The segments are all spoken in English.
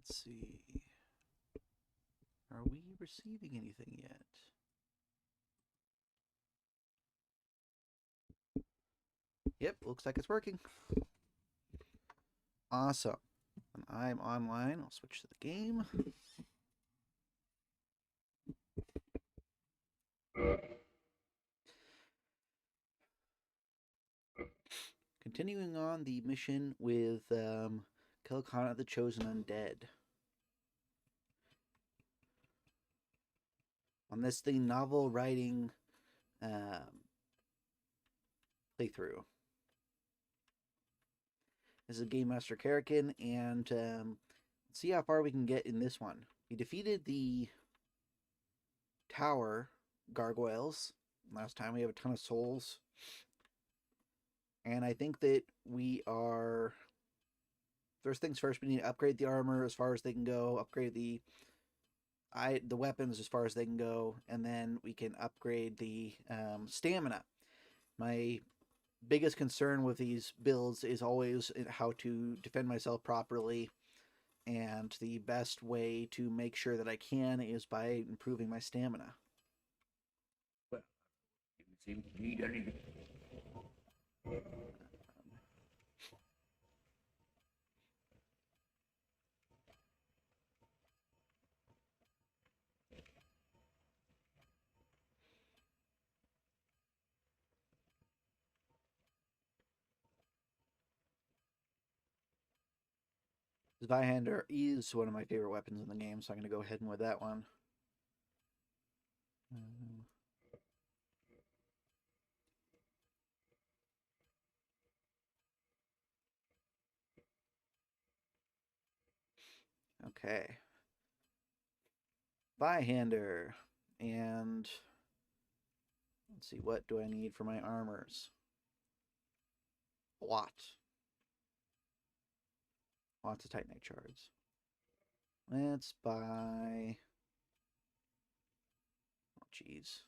Let's see. Are we receiving anything yet? Yep, looks like it's working. Awesome. When I'm online, I'll switch to the game. Continuing on the mission with Kellicana, the Chosen Undead. On this the novel writing playthrough. This is Game Master Kellicana, and let's see how far we can get in this one. We defeated the tower gargoyles last time. We have a ton of souls. And I think that we are... First things first, we need to upgrade the armor as far as they can go. Upgrade the weapons as far as they can go. And then we can upgrade the stamina. My biggest concern with these builds is always how to defend myself properly. And the best way to make sure that I can is by improving my stamina. Well, you seem to need anything. Zweihander is one of my favorite weapons in the game, so I'm going to go ahead and with that one. Okay. Zweihander. And let's see, what do I need for my armors? A lot. Lots of Titanite shards. Let's buy... Oh, jeez.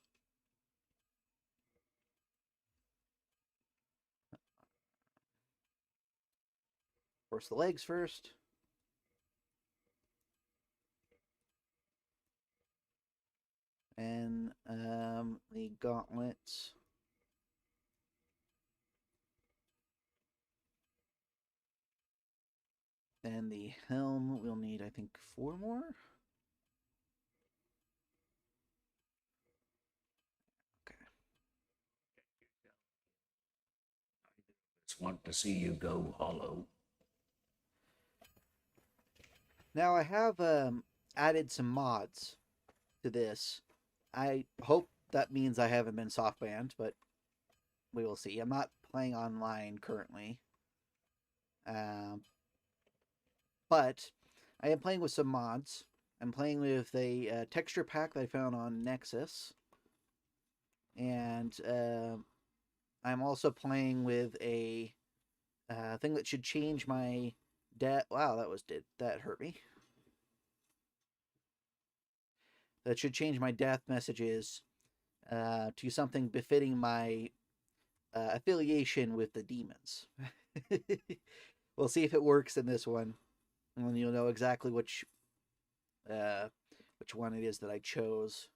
Force the legs first. And the gauntlets. And the helm, we'll need, I think, 4 more. Okay. I just want to see you go hollow. Now I have added some mods to this. I hope that means I haven't been soft banned, but we will see. I'm not playing online currently. But I am playing with some mods. I'm playing with a texture pack that I found on Nexus. And I'm also playing with a thing that should change my death. Wow, that hurt me. That should change my death messages to something befitting my affiliation with the demons. We'll see if it works in this one. And then you'll know exactly which one it is that I chose.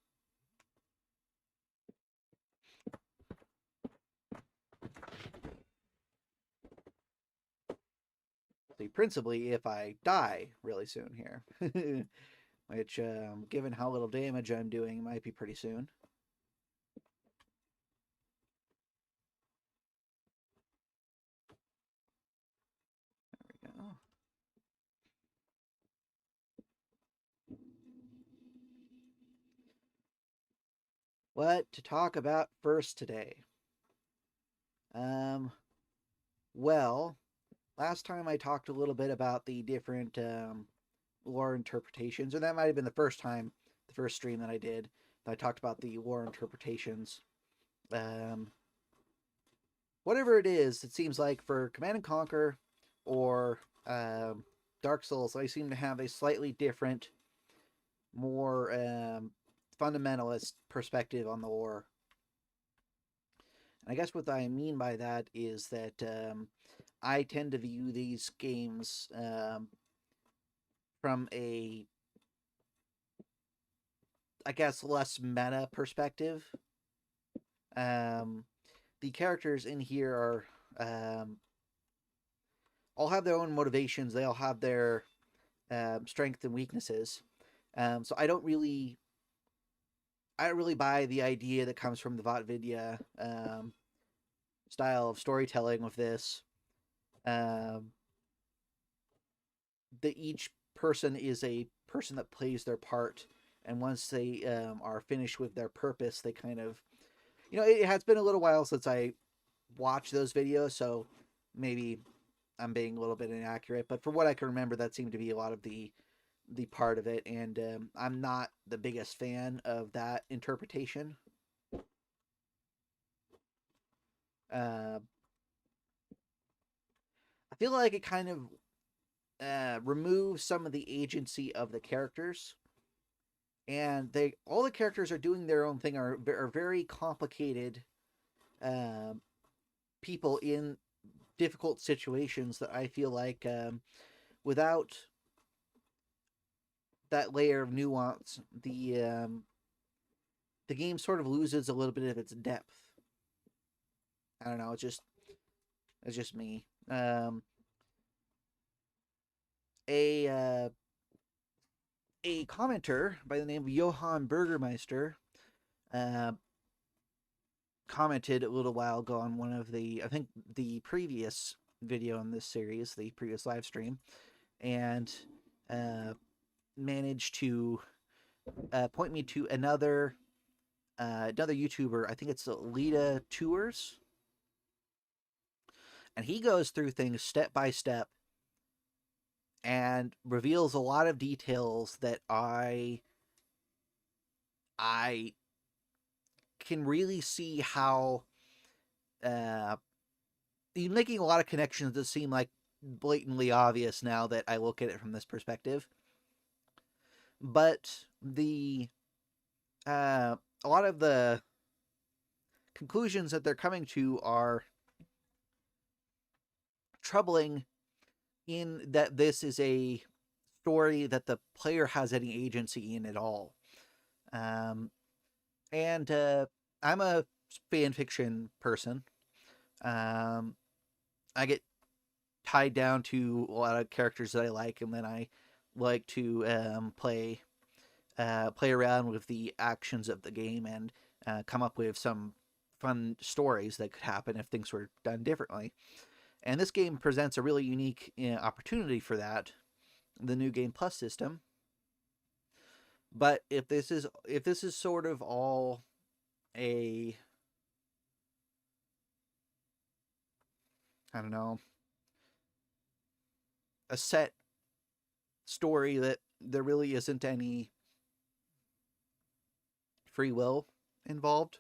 See, principally if I die really soon here. Which, given how little damage I'm doing, might be pretty soon. There we go. What to talk about first today? Well, last time I talked a little bit about the different lore interpretations, or that might have been the first stream that I did. I talked about the lore interpretations. Whatever it is, it seems like for Command and Conquer or Dark Souls, I seem to have a slightly different, more fundamentalist perspective on the lore. And I guess what I mean by that is that I tend to view these games from a, I guess, less meta perspective. The characters in here are all have their own motivations. They all have their strengths and weaknesses. So I don't really buy the idea that comes from the Vatvidya style of storytelling with this. That each person is a person that plays their part, and once they are finished with their purpose, they kind of, it has been a little while since I watched those videos, so maybe I'm being a little bit inaccurate, but from what I can remember, that seemed to be a lot of the part of it, and I'm not the biggest fan of that interpretation. I feel like it kind of removes some of the agency of the characters, and all the characters are doing their own thing, are very complicated people in difficult situations that I feel like without that layer of nuance, the game sort of loses a little bit of its depth. I don't know. It's just me. A commenter by the name of Johan Burgermeister commented a little while ago on one of I think the previous video in this series, the previous live stream, and managed to point me to another YouTuber. I think it's Aldia Tours, and he goes through things step by step and reveals a lot of details that I can really see how he's making a lot of connections that seem like blatantly obvious now that I look at it from this perspective. But a lot of the conclusions that they're coming to are troubling, in that this is a story that the player has any agency in at all. And I'm a fan fiction person. I get tied down to a lot of characters that I like, and then I like to play around with the actions of the game and come up with some fun stories that could happen if things were done differently. And this game presents a really unique opportunity for that, the New Game Plus system. But if this is sort of all I don't know, a set story that there really isn't any free will involved,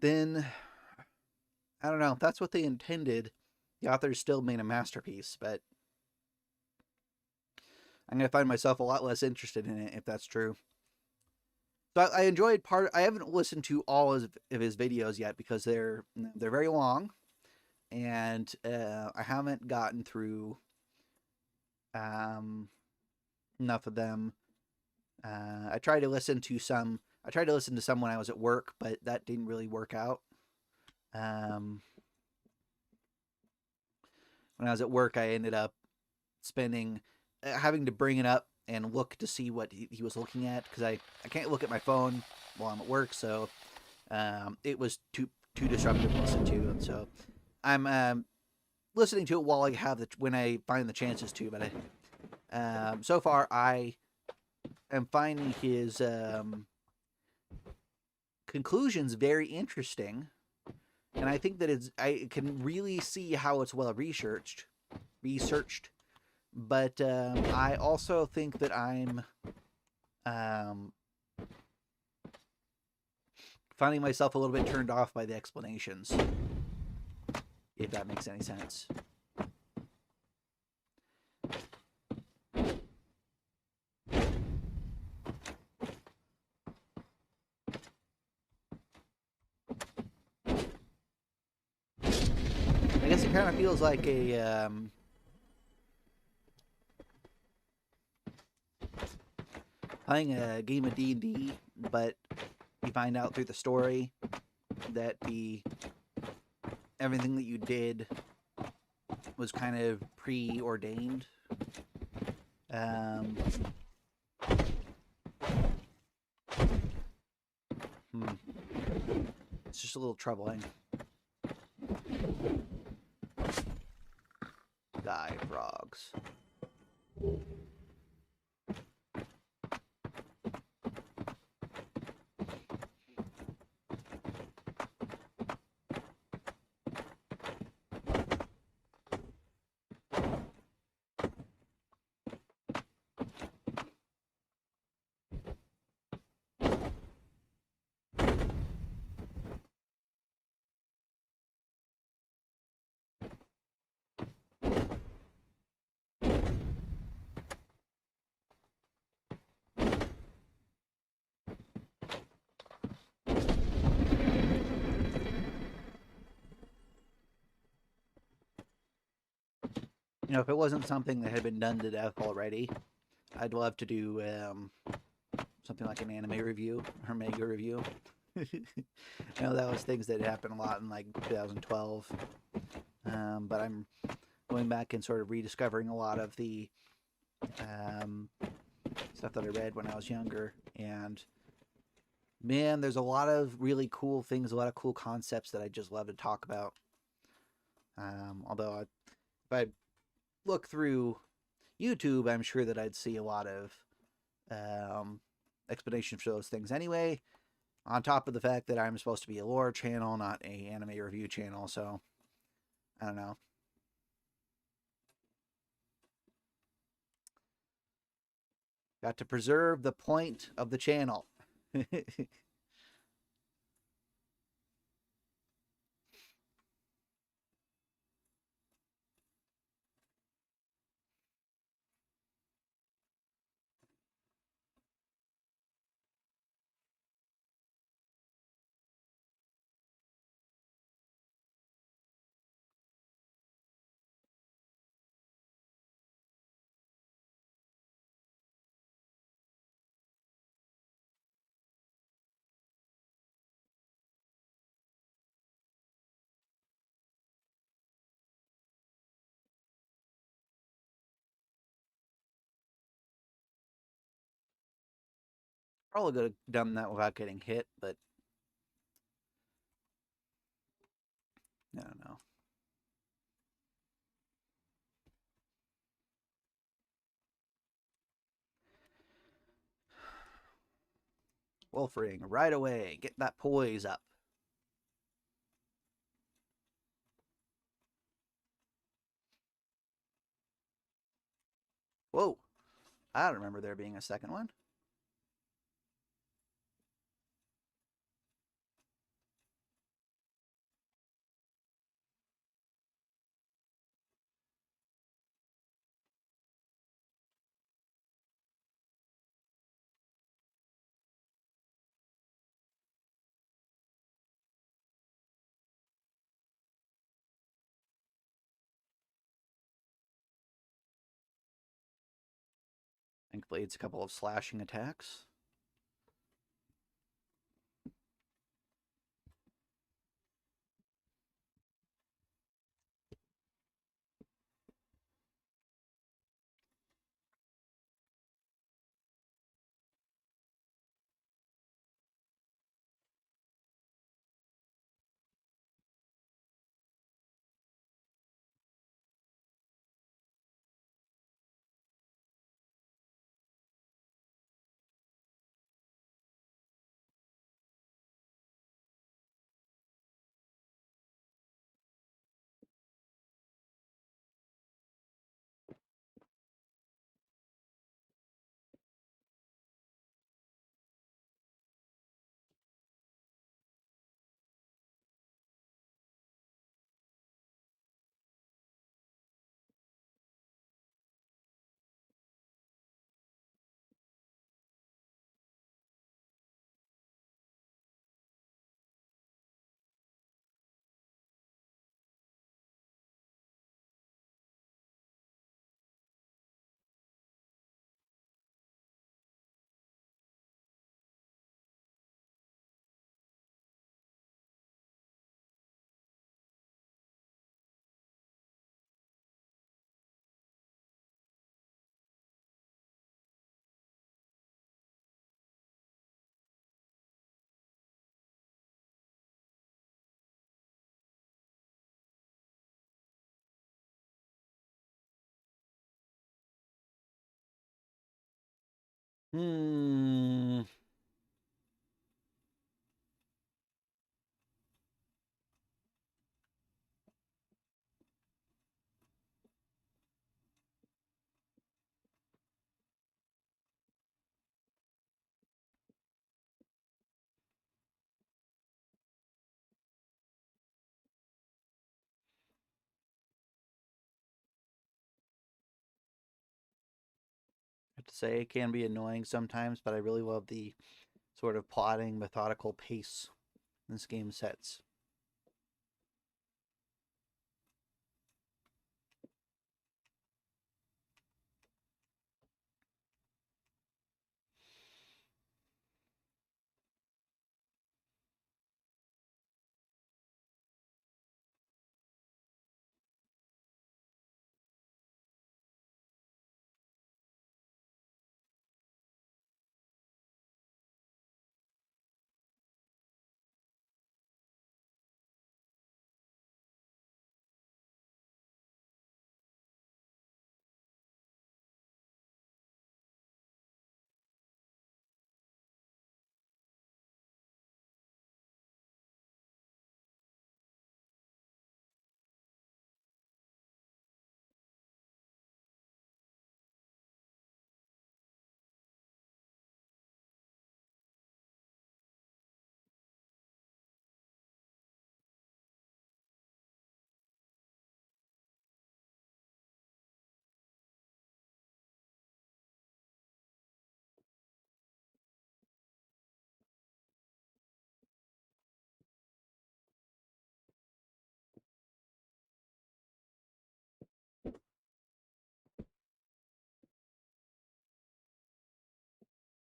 then I don't know. If that's what they intended, the authors still made a masterpiece, but I'm going to find myself a lot less interested in it if that's true. So I enjoyed I haven't listened to all of his videos yet because they're very long, and I haven't gotten through enough of them. I tried to listen to some when I was at work, but that didn't really work out. When I was at work, I ended up having to bring it up and look to see what he was looking at, because I can't look at my phone while I'm at work, so it was too disruptive to listen to, and so I'm listening to it while I have when I find the chances to. But so far I am finding his conclusions very interesting, and I think that I can really see how it's well researched. But I also think that I'm finding myself a little bit turned off by the explanations, if that makes any sense. I guess it kind of feels like a playing a game of D&D, but you find out through the story that everything that you did was kind of preordained. Um, It's just a little troubling. Die, frogs. You know, if it wasn't something that had been done to death already, I'd love to do something like an anime review or manga review. You know, that was things that happened a lot in like 2012. But I'm going back and sort of rediscovering a lot of the stuff that I read when I was younger. And man, there's a lot of really cool things, a lot of cool concepts that I just love to talk about. Although if I look through YouTube, I'm sure that I'd see a lot of explanations for those things anyway. On top of the fact that I'm supposed to be a lore channel, not a anime review channel, so I don't know. Got to preserve the point of the channel. Probably could have done that without getting hit, but I don't know. Wolfring, right away. Get that poise up. Whoa. I don't remember there being a second one. Thankfully, it's a couple of slashing attacks. Hmm. I have to say it can be annoying sometimes, but I really love the sort of plodding, methodical pace this game sets.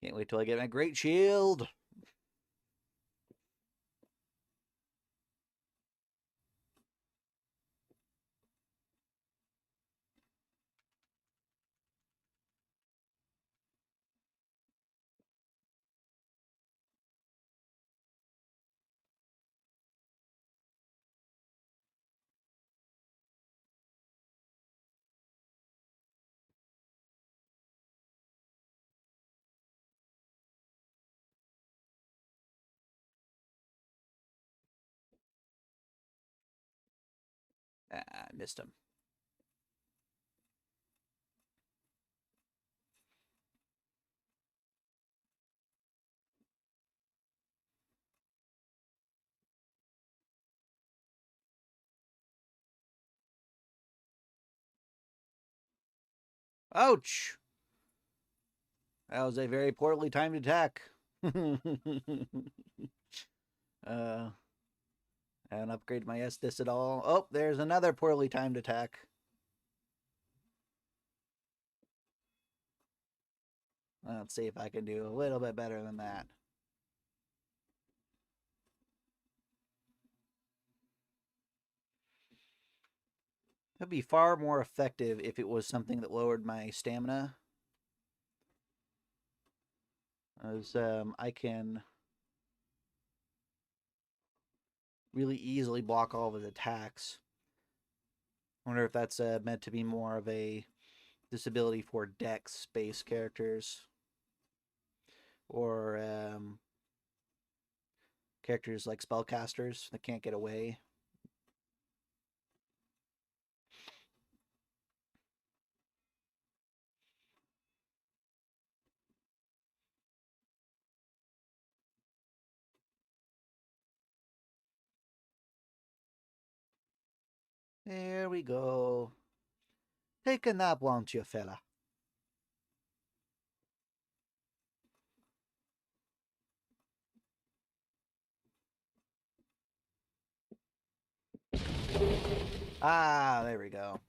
Can't wait till I get my great shield. Ah, I missed him. Ouch! That was a very poorly timed attack. I haven't upgraded my Estus at all. Oh, there's another poorly timed attack. Let's see if I can do a little bit better than that. That'd be far more effective if it was something that lowered my stamina. As I can really easily block all of his attacks. I wonder if that's meant to be more of a disability for Dex-based characters, or characters like spellcasters that can't get away. There we go. Take a nap, won't you, fella? Ah, there we go.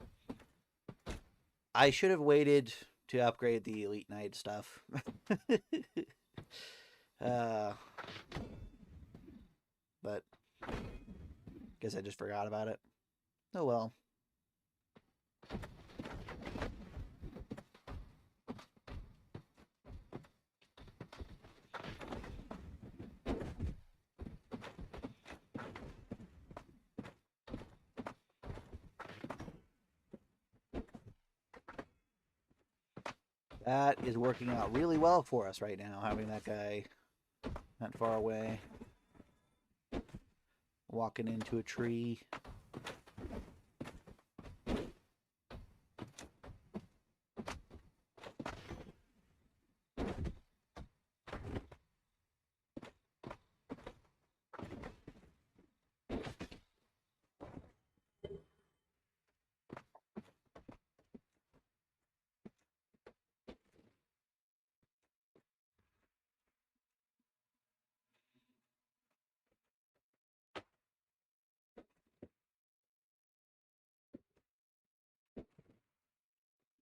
I should have waited to upgrade the Elite Knight stuff. uh, but guess I just forgot about it. Oh well. That is working out really well for us right now, having that guy not far away. Walking into a tree.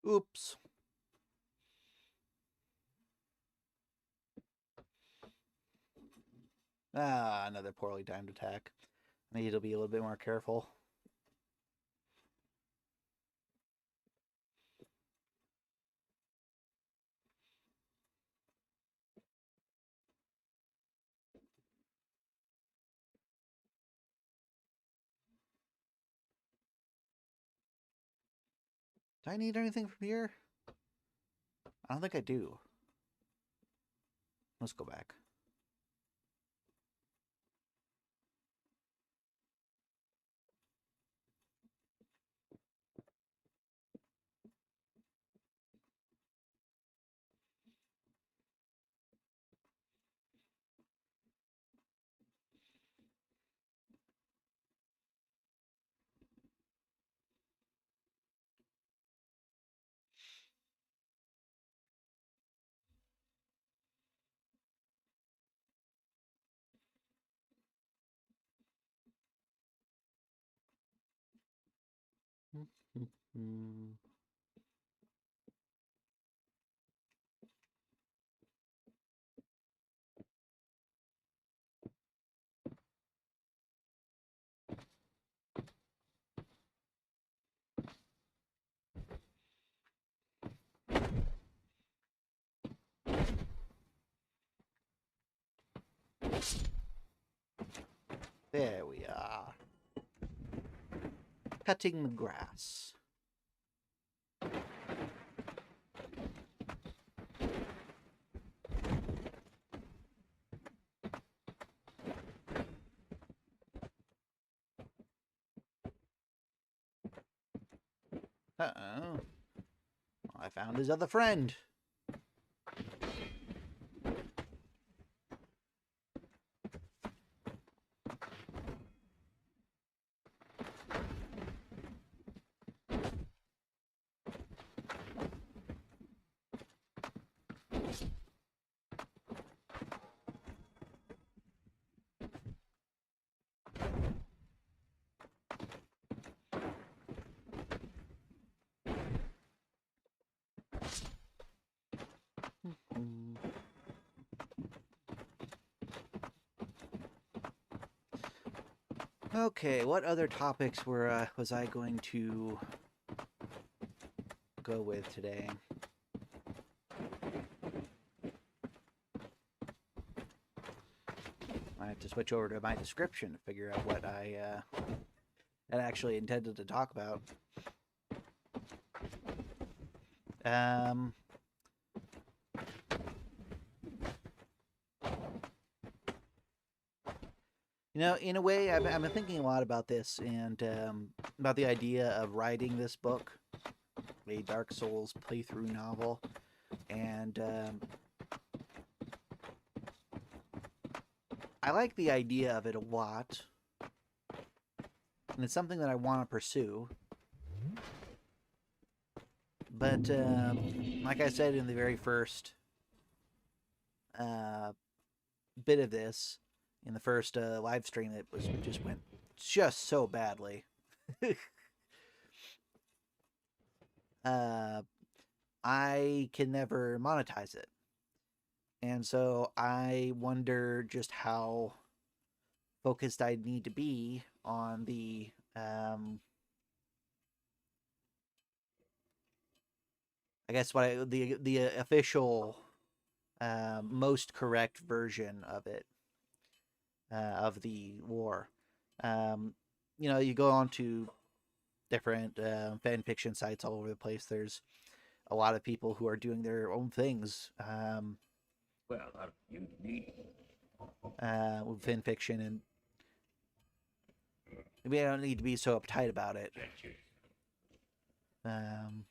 Oops. Ah, another poorly timed attack. I need to be a little bit more careful. Do I need anything from here? I don't think I do. Let's go back. There we are. Cutting the grass. Uh-oh. I found his other friend. Okay, what other topics was I going to go with today? I have to switch over to my description to figure out what I had actually intended to talk about. You know, in a way, I've been thinking a lot about this and about the idea of writing this book, a Dark Souls playthrough novel, and I like the idea of it a lot, and it's something that I want to pursue. But like I said in the very first bit of this, in the first live stream, that went just so badly. I can never monetize it, and so I wonder just how focused I need to be on the I guess the official most correct version of it, of the war. You go on to different fan fiction sites all over the place. There's a lot of people who are doing their own things Well, you need. with fan fiction, and maybe I don't need to be so uptight about it. Um,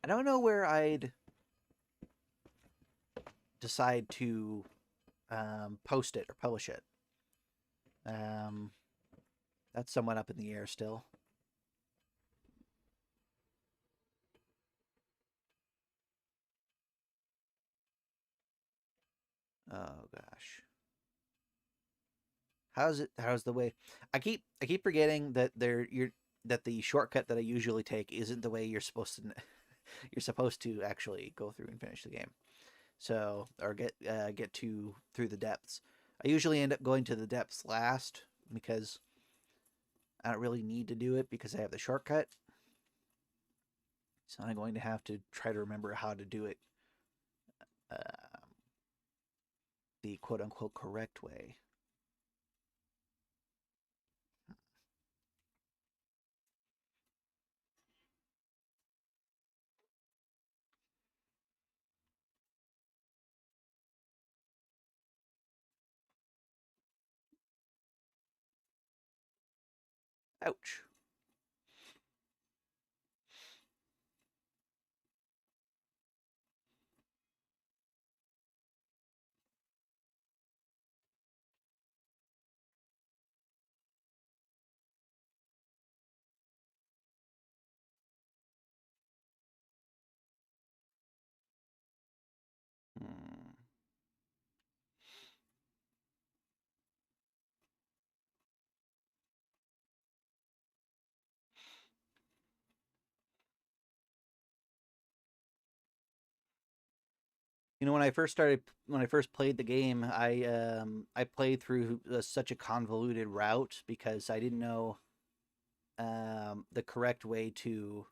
I don't know where I'd decide to post it or publish it. Um, that's somewhat up in the air still. Oh gosh. How's the way? I keep forgetting that that the shortcut that I usually take isn't the way you're supposed to you're supposed to actually go through and finish the game. So, or get to through the depths. I usually end up going to the depths last because I don't really need to do it because I have the shortcut. So I'm going to have to try to remember how to do it uh, the quote unquote correct way. Ouch. Hmm. You know, when I first played the game, I played through such a convoluted route because I didn't know the correct way to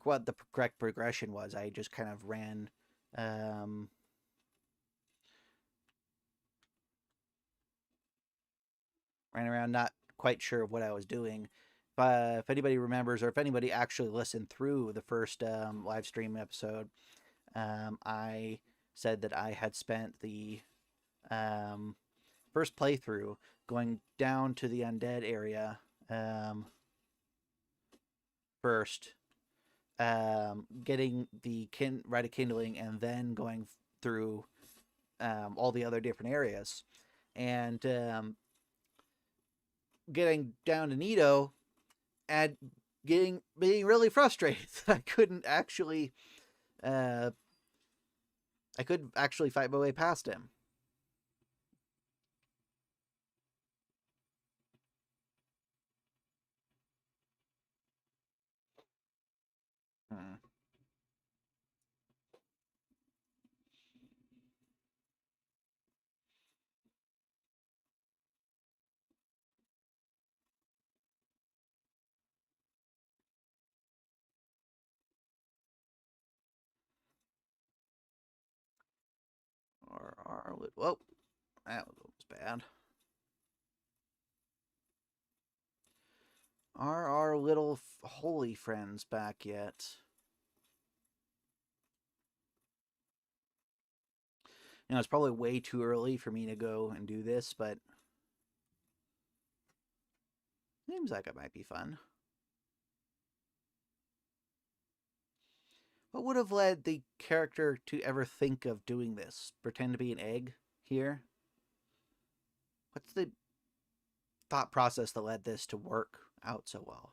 what the correct progression was. I just kind of um, ran around not quite sure what I was doing. If anybody remembers, or if anybody actually listened through the first live stream episode, I said that I had spent the um, first playthrough going down to the undead area first, getting the rite of kindling, and then going through all the other different areas, and getting down to Nito and being really frustrated that uh, I couldn't actually fight my way past him. Hmm. Whoa, that was bad. Are our little holy friends back yet? You know, it's probably way too early for me to go and do this, but seems like it might be fun. What would have led the character to ever think of doing this? Pretend to be an egg here? What's the thought process that led this to work out so well?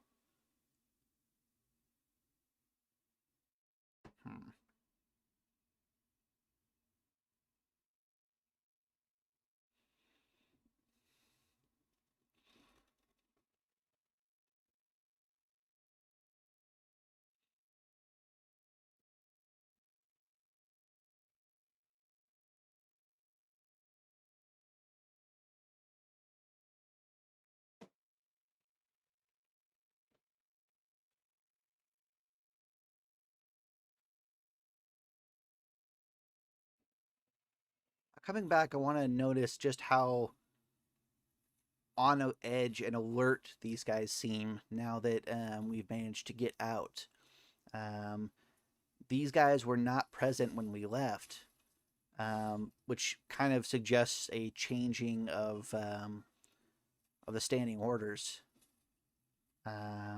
Hmm. Coming back, I want to notice just how on edge and alert these guys seem now that we've managed to get out. These guys were not present when we left, which kind of suggests a changing of the standing orders. I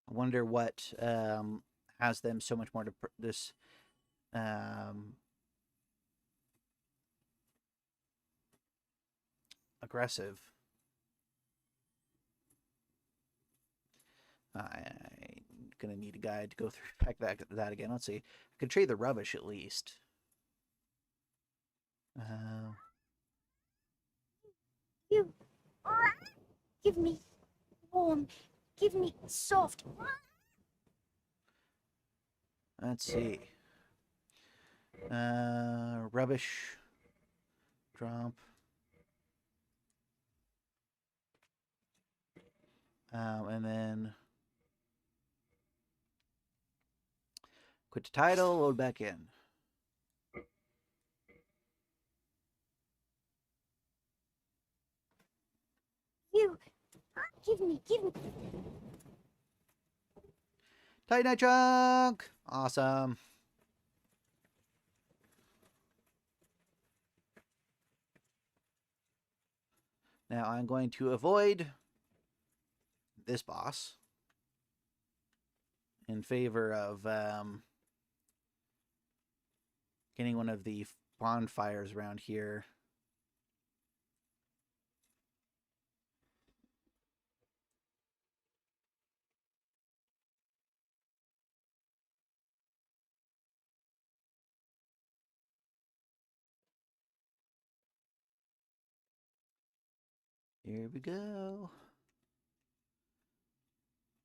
wonder what has them so much more this aggressive. I'm gonna need a guide to go through back that again. Let's see. I could trade the rubbish at least. You give me warm, give me soft. Let's see. Rubbish. Drop. And then quit the title, load back in. You give me. Titanite chunk! Awesome. Now I'm going to avoid this boss in favor of getting one of the bonfires around here. Here we go.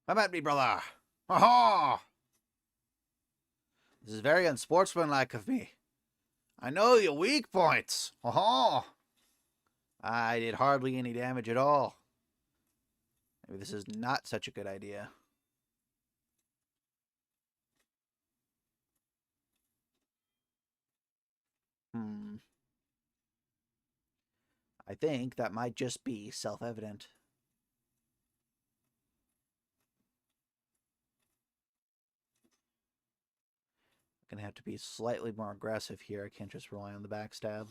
Come at me, brother. Ha ha! This is very unsportsmanlike of me. I know your weak points. Ha ha! I did hardly any damage at all. Maybe this is not such a good idea. I think that might just be self-evident. Gonna have to be slightly more aggressive here. I can't just rely on the backstab.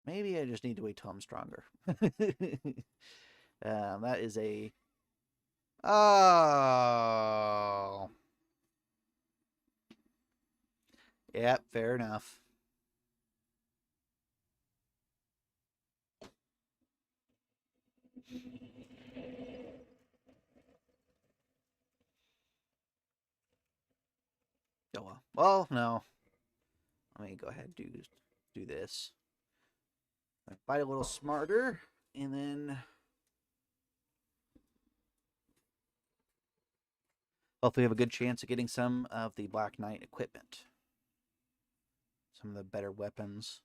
Maybe I just need to wait till I'm stronger. That is a... Oh. Yep, fair enough. Oh well. Well, no. Let me go ahead and do this. Fight a little smarter, and then hopefully have a good chance of getting some of the Black Knight equipment. Some of the better weapons.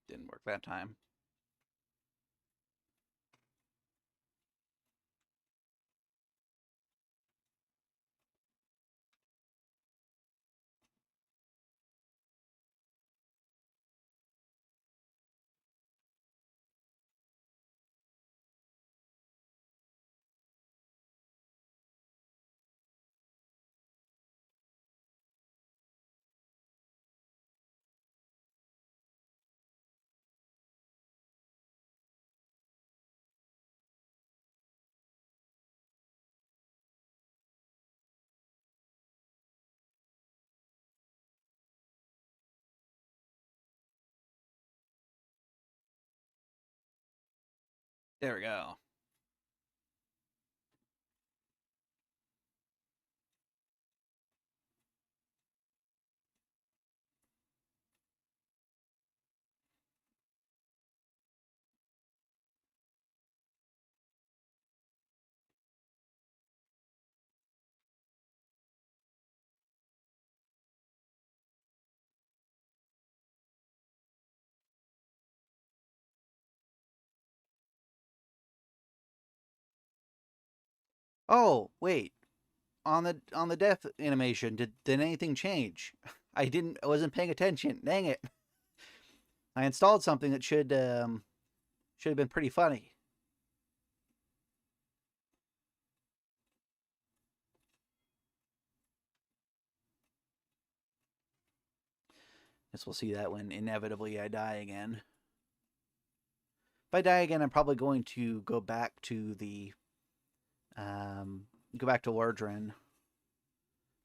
Didn't work that time. There we go. Oh, wait. On the death animation, did anything change? I wasn't paying attention. Dang it. I installed something that should have been pretty funny. Guess we'll see that when inevitably I die again. If I die again, I'm probably going to go back to the go back to Lordran.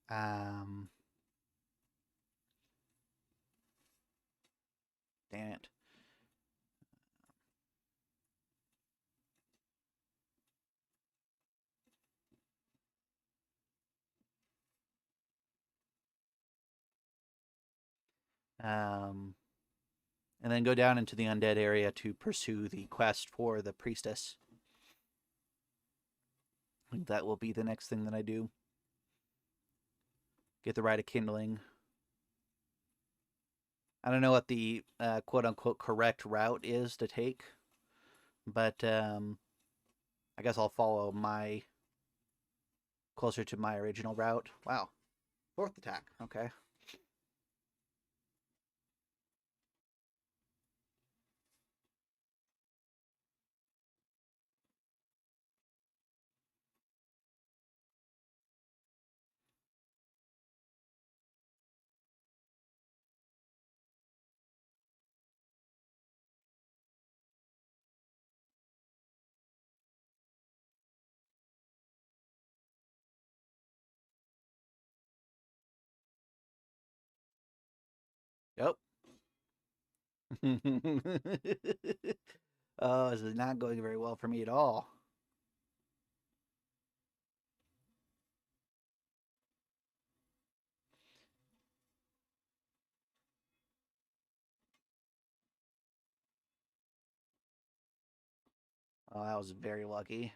Damn it. And then go down into the undead area to pursue the quest for the priestess. I think that will be the next thing that I do. Get the rite of kindling. I don't know what the quote-unquote correct route is to take, but I guess I'll follow closer to my original route. Wow. 4th attack. Okay. Yep. Oh, this is not going very well for me at all. Oh, that was very lucky.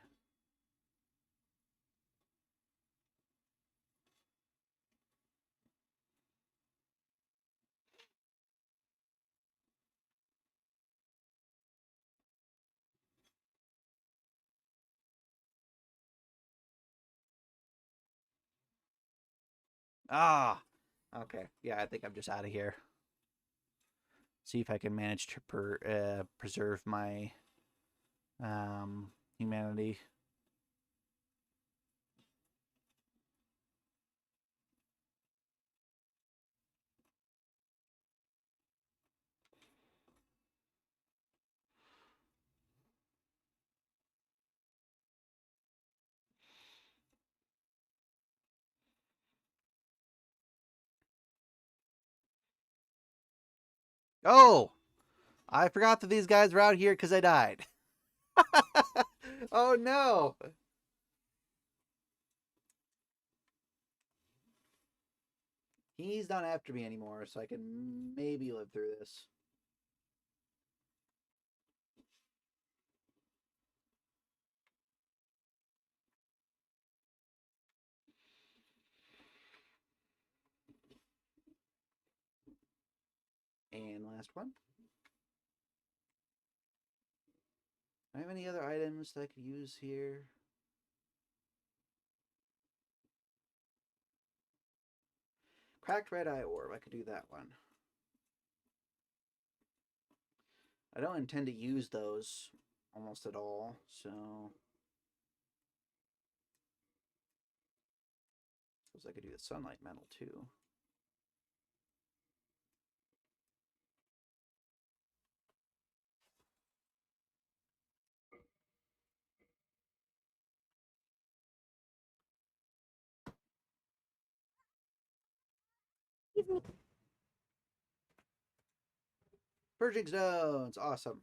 Ah, okay. Yeah, I think I'm just out of here. See if I can manage to preserve my humanity. Oh, I forgot that these guys were out here because I died. Oh no. He's not after me anymore, so I can maybe live through this. And last one. Do I have any other items that I could use here? Cracked red eye orb. I could do that one. I don't intend to use those almost at all, so suppose I could do the sunlight metal too. Give me. Purging stones, awesome.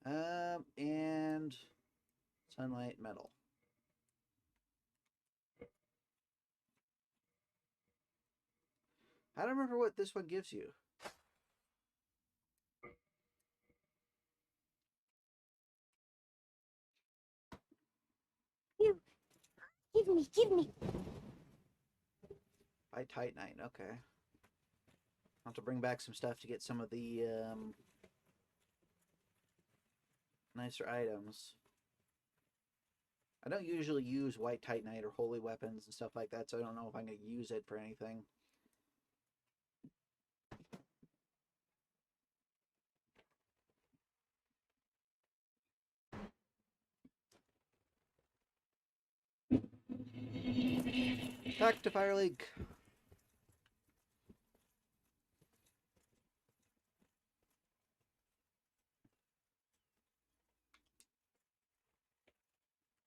And Sunlight metal. I don't remember what this one gives you. You. Give me. By Titanite, okay. I'll have to bring back some stuff to get some of the nicer items. I don't usually use white Titanite or holy weapons and stuff like that, so I don't know if I'm going to use it for anything. Back to Fire League.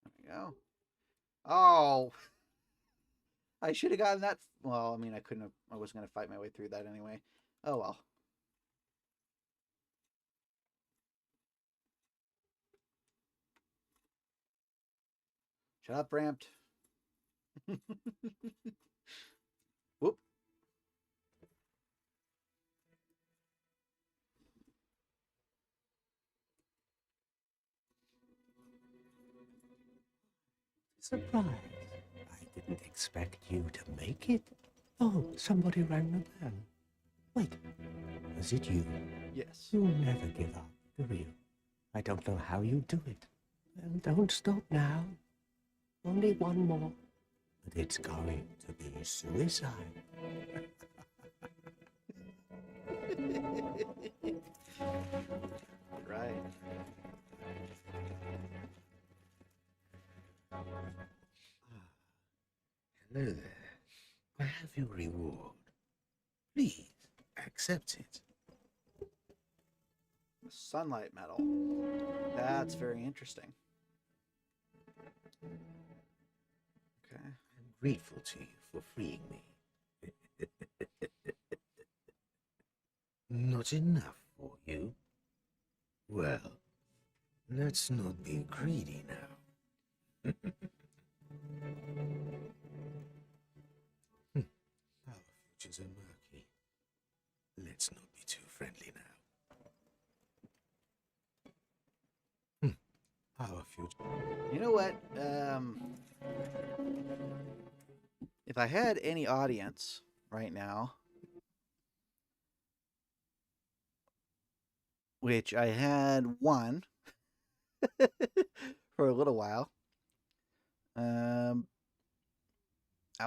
There we go. Oh! I should have gotten that. Well, I mean, I couldn't have. I wasn't going to fight my way through that anyway. Oh well. Shut up, Ramped. Whoop. Surprise. I didn't expect you to make it. Oh, somebody rang the bell. Wait, was it you? Yes. You never give up, do you? I don't know how you do it. Well, don't stop now. Only one more. But it's going to be suicide. Right. Hello there. I have your reward. Please, accept it. Sunlight metal. That's very interesting. Okay. I'm grateful to you for freeing me. Not enough for you? Well, let's not be greedy now. Our futures are murky. Let's not be too friendly now. Our future. You know what? If I had any audience right now, which I had one for a little while, I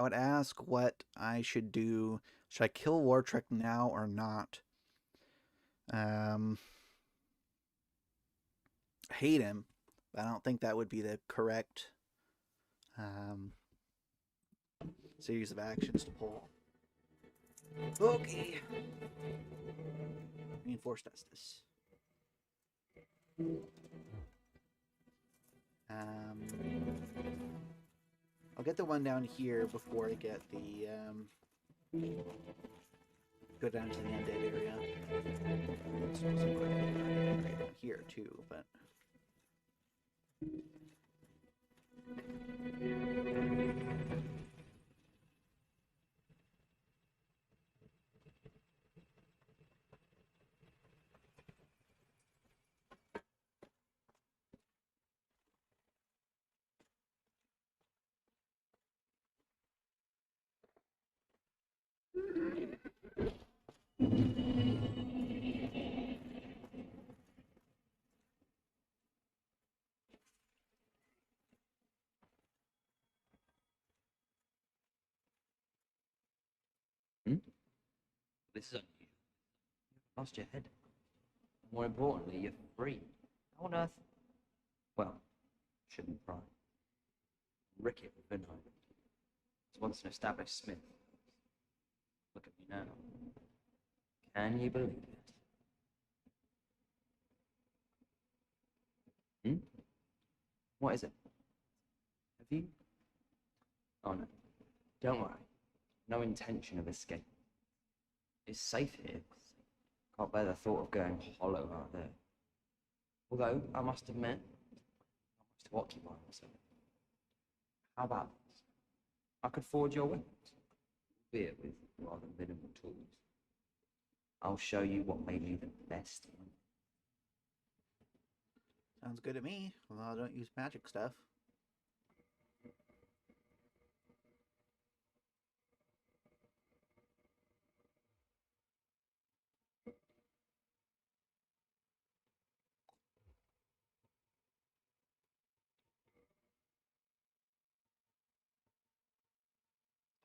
would ask what I should do. Should I kill Wartrek now or not? I hate him, but I don't think that would be the correct series of actions to pull. Okay. Reinforced Estus. I'll get the one down here before I get the go down to the undead area. It's also right down here too, but This is unusual. You've lost your head. More importantly, you're free. How on earth? Well, shouldn't try. Ricket with Vinheim. Was once an established smith. Look at me now. Can you believe it? What is it? Have you? Oh no. Don't worry. No intention of escape. It's safe here. Can't bear the thought of going hollow out there. Although, I must admit, not much to to occupy myself. How about this? I could forge your weapons, albeit with rather minimal tools. I'll show you what made me the best. Sounds good to me. Well, I don't use magic stuff.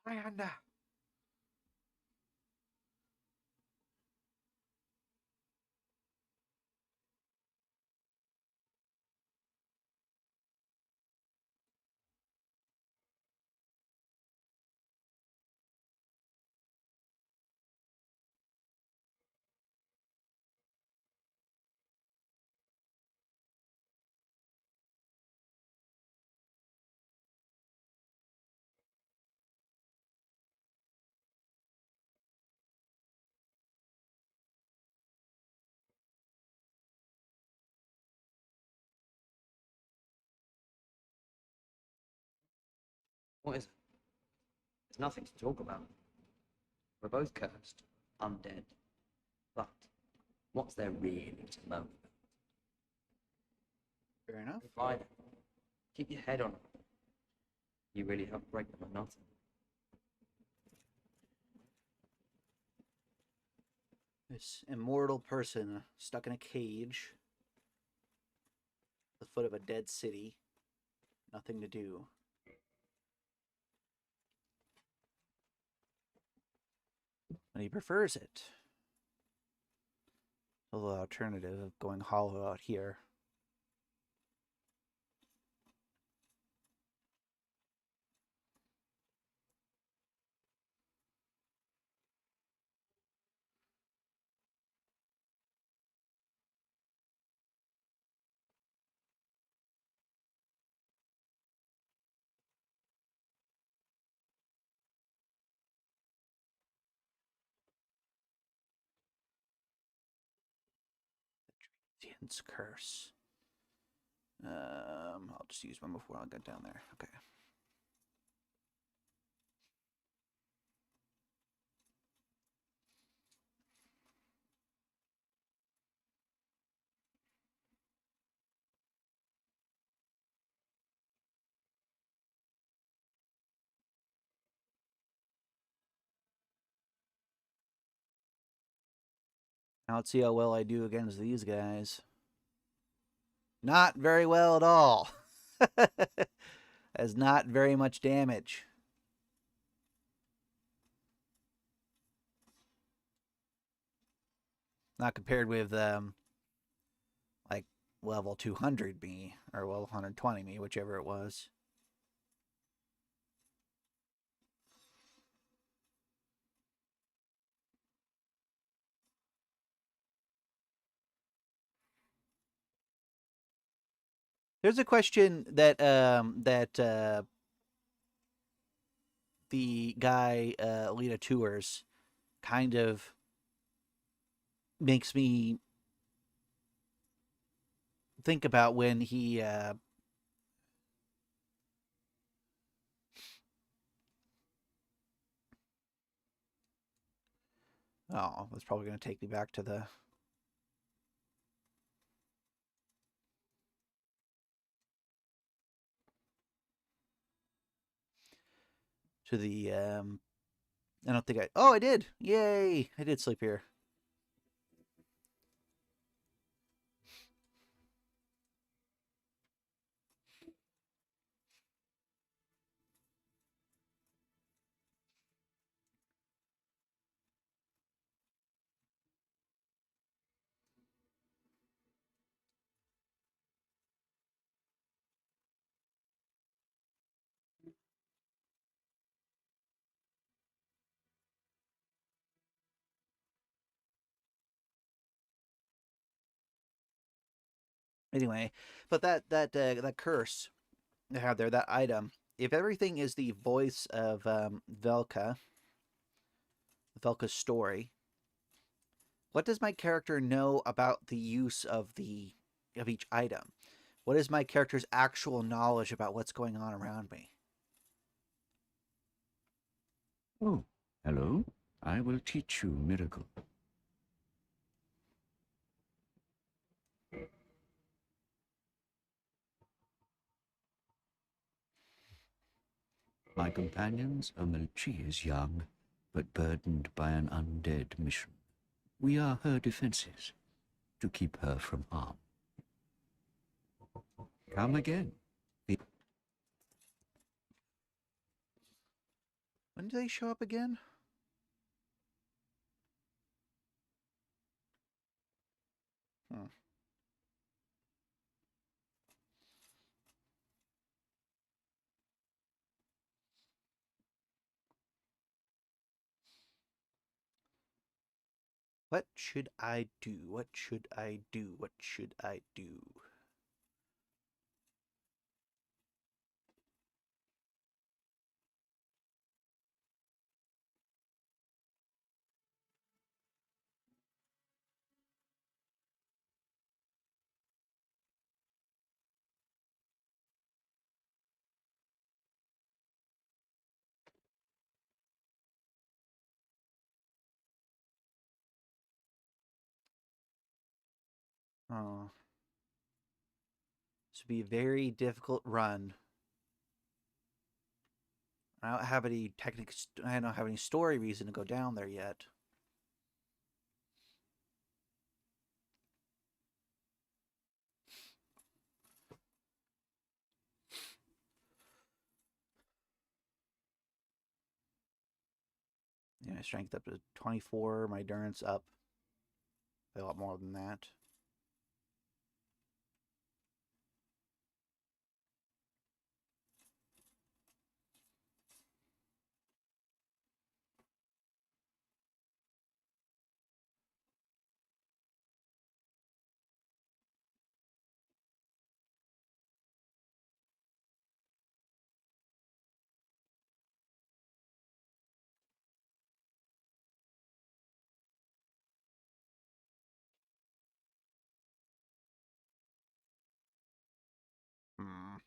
Miranda. What is it? There's nothing to talk about. We're both cursed, undead. But what's there really to know? Fair enough. Reply then. Keep your head on. You really help break the monotony. This immortal person stuck in a cage at the foot of a dead city. Nothing to do. And he prefers it. A little alternative of going hollow out here. Transient's curse. I'll just use one before I get down there. Okay. Now let's see how well I do against these guys. Not very well at all. That's not very much damage. Not compared with like level 200 me or level 120 me, whichever it was. There's a question that the guy Aldia Tours kind of makes me think about when he oh, that's probably going to take me back to the I don't think oh, I did. Yay. I did sleep here. Anyway, but that curse they have there, that item, if everything is the voice of Velka's story, what does my character know about the use of each item? What is my character's actual knowledge about what's going on around me? Oh, hello. I will teach you miracle. My companions, she is young, but burdened by an undead mission. We are her defenses, to keep her from harm. Come again. When do they show up again? What should I do? What should I do? What should I do? Oh. This would be a very difficult run. I don't have any I don't have any story reason to go down there yet. Yeah, my strength up to 24, my endurance up a lot more than that. Hmm.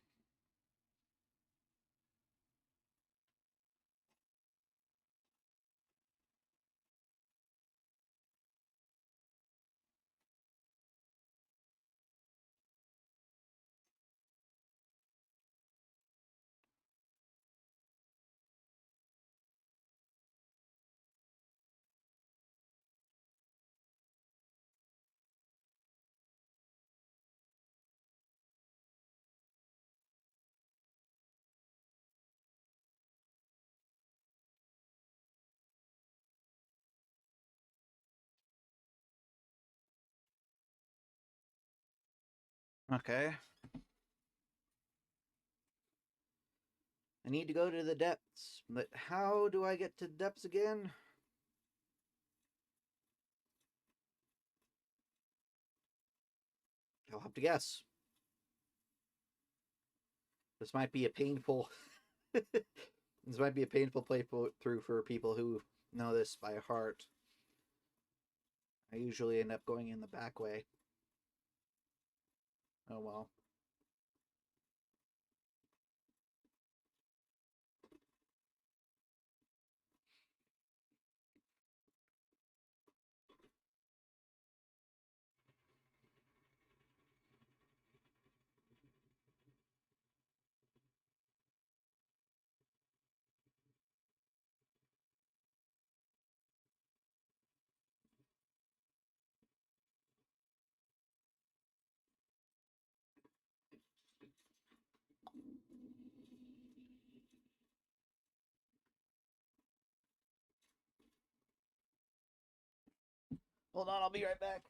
Okay. I need to go to the depths, but how do I get to the depths again? I'll have to guess. This might be a painful this might be a painful playthrough for people who know this by heart. I usually end up going in the back way. Oh well. Hold on, I'll be right back.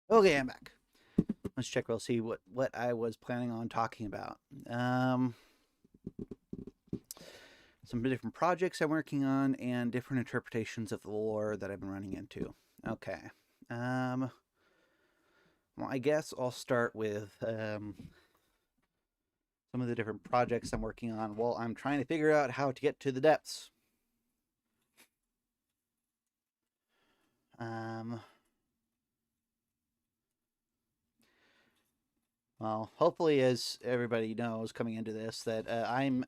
Okay, I'm back. let's check. We'll see what I was planning on talking about. Some different projects I'm working on and different interpretations of the lore that I've been running into. Okay. Well, I guess I'll start with some of the different projects I'm working on while I'm trying to figure out how to get to the depths. Well, hopefully, as everybody knows coming into this, that I'm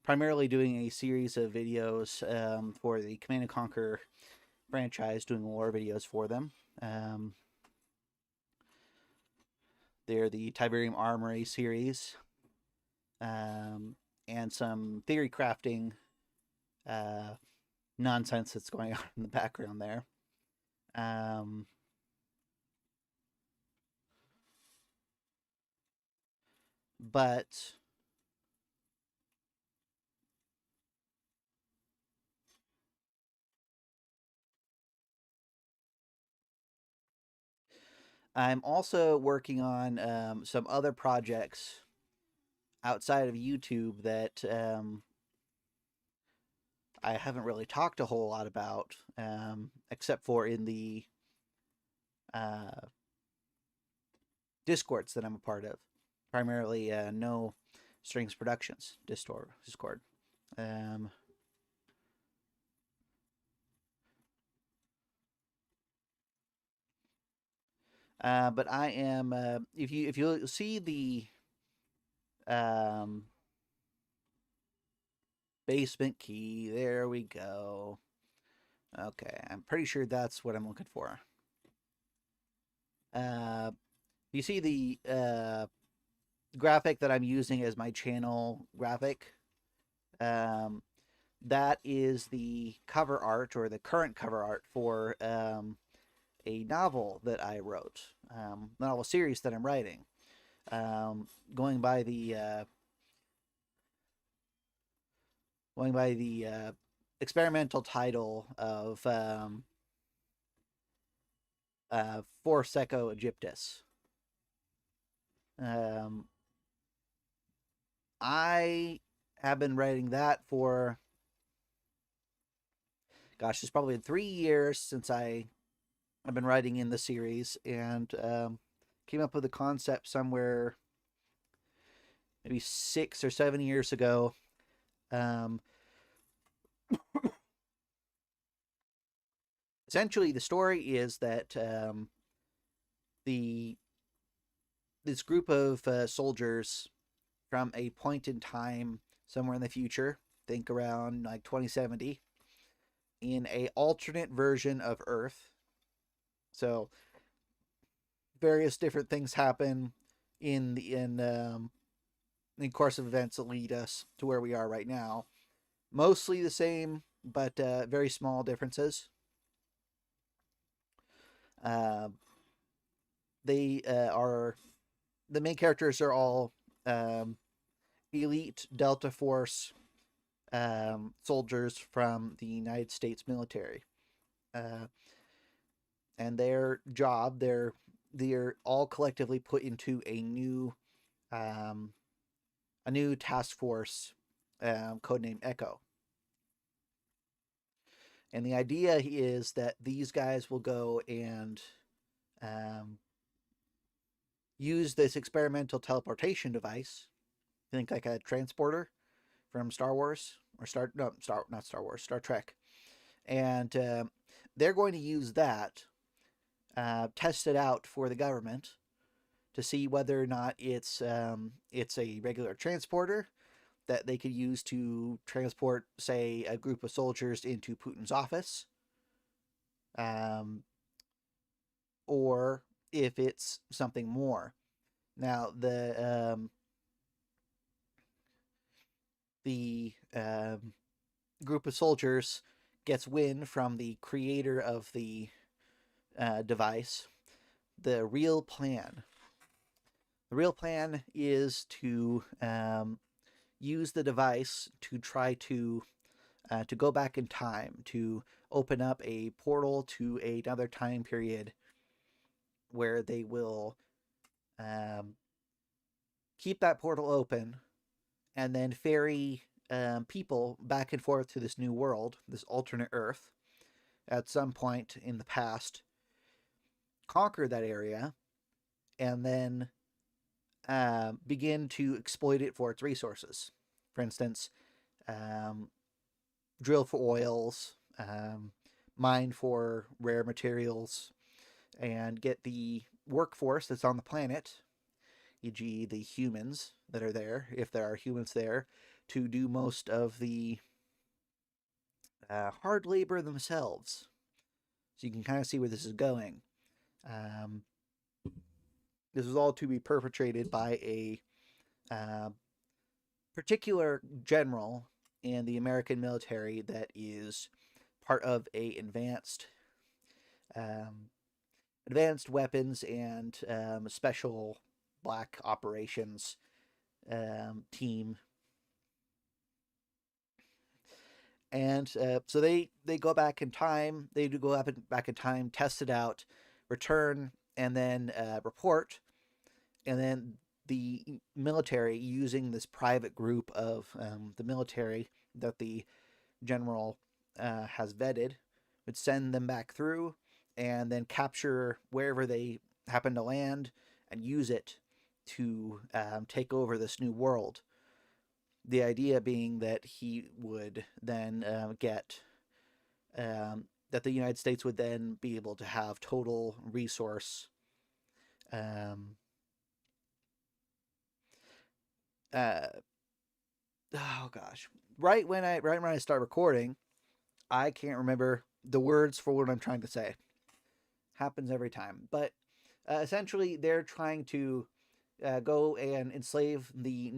primarily doing a series of videos for the Command & Conquer franchise, doing lore videos for them. They're the Tiberium Armory series, and some theory crafting nonsense that's going on in the background there. But I'm also working on some other projects outside of YouTube that I haven't really talked a whole lot about, except for in the Discords that I'm a part of. Primarily, No Strings Productions Discord. But I am if you see the basement key, there we go. Okay, I'm pretty sure that's what I'm looking for. You see the graphic that I'm using as my channel graphic. That is the cover art, or the current cover art for a novel that I wrote, novel series that I'm writing, going by the experimental title of For Seco Egyptus. I have been writing that for, gosh, it's probably 3 years since I've been writing in the series, and came up with the concept somewhere maybe 6 or 7 years ago. Essentially, the story is that this group of soldiers from a point in time somewhere in the future, think around like 2070, in a alternate version of Earth. So various different things happen in the course of events that lead us to where we are right now. Mostly the same, but very small differences. They are the main characters are all elite Delta Force soldiers from the United States military, and their job, they're all collectively put into a new task force, codenamed Echo. And the idea is that these guys will go and use this experimental teleportation device. Think like a transporter from Star Wars, or Star Trek. And they're going to use that, test it out for the government to see whether or not it's a regular transporter that they could use to transport, say, a group of soldiers into Putin's office, or if it's something more. Now, the group of soldiers gets wind from the creator of the device. The real plan is to use the device to try to go back in time, to open up a portal to another time period where they will keep that portal open and then ferry people back and forth to this new world, this alternate Earth, at some point in the past, conquer that area, and then begin to exploit it for its resources. For instance, drill for oils, mine for rare materials, and get the workforce that's on the planet, e.g., the humans that are there, if there are humans there, to do most of the hard labor themselves. So you can kind of see where this is going. This is all to be perpetrated by a particular general in the American military that is part of a advanced weapons and special black operations team. And so they go back in time. They do go back in time, test it out, return, and then report. And then the military, using this private group of the military that the general has vetted, would send them back through and then capture wherever they happen to land and use it to take over this new world. The idea being that he would then that the United States would then be able to have total resource oh gosh, right when I start recording, I can't remember the words for what I'm trying to say. Happens every time. But essentially, they're trying to go and enslave the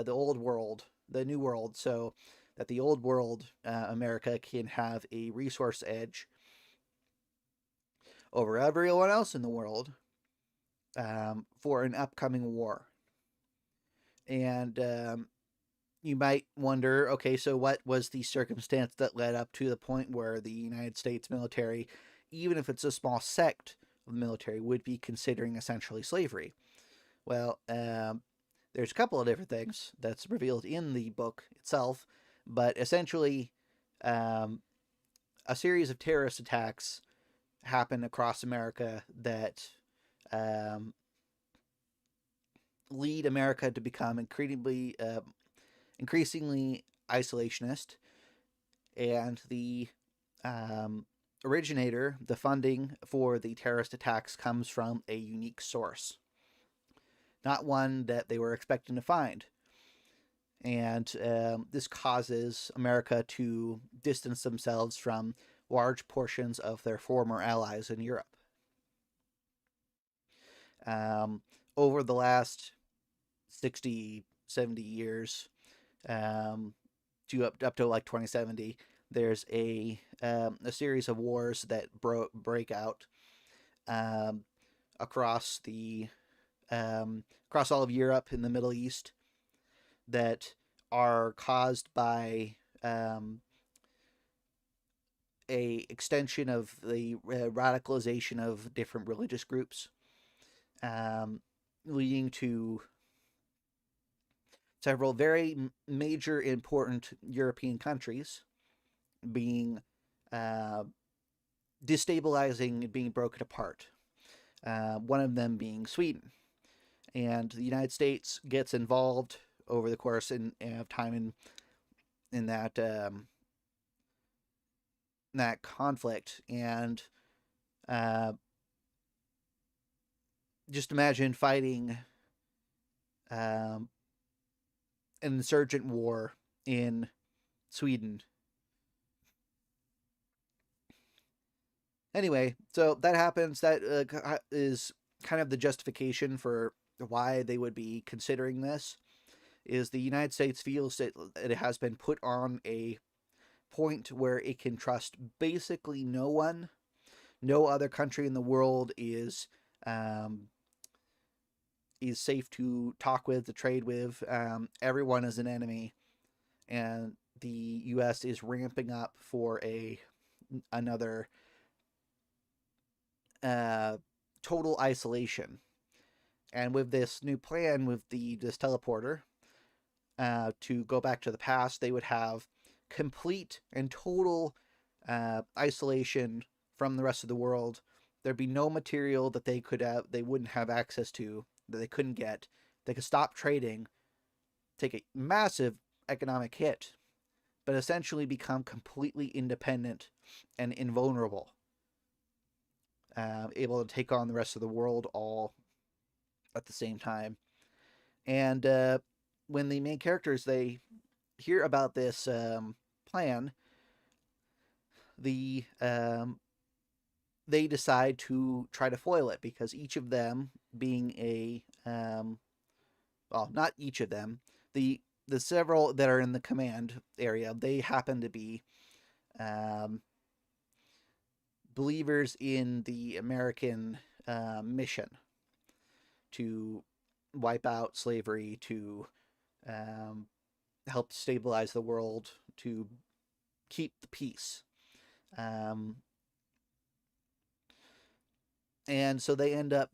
old world, the new world, so that the old world, America, can have a resource edge over everyone else in the world for an upcoming war. And you might wonder, okay, so what was the circumstance that led up to the point where the United States military, even if it's a small sect of the military, would be considering essentially slavery? Well, there's a couple of different things that's revealed in the book itself, but essentially, a series of terrorist attacks happen across America that lead America to become increasingly isolationist, and the originator, the funding for the terrorist attacks, comes from a unique source, not one that they were expecting to find. And this causes America to distance themselves from large portions of their former allies in Europe. Over the last 60, 70 years, up to like 2070, there's a series of wars that break out across all of Europe and the Middle East that are caused by a extension of the radicalization of different religious groups, leading to several very major important European countries being destabilizing and being broken apart. One of them being Sweden. And the United States gets involved over the course of time in that conflict. And just imagine fighting an insurgent war in Sweden. Anyway, so that happens. That is kind of the justification for why they would be considering this, is the United States feels that it has been put on a point where it can trust basically no one. No other country in the world is safe to talk with, to trade with. Everyone is an enemy, and the U.S. is ramping up for another total isolation. And with this new plan, with this teleporter, to go back to the past, they would have complete and total isolation from the rest of the world. There'd be no material that they wouldn't have access to, that they couldn't get. They could stop trading, take a massive economic hit, but essentially become completely independent and invulnerable, able to take on the rest of the world all at the same time. And when the main characters, they hear about this plan, they decide to try to foil it, because each of them being a well, not each of them, the several that are in the command area, they happen to be believers in the American mission to wipe out slavery, to help stabilize the world, to keep the peace. And so they end up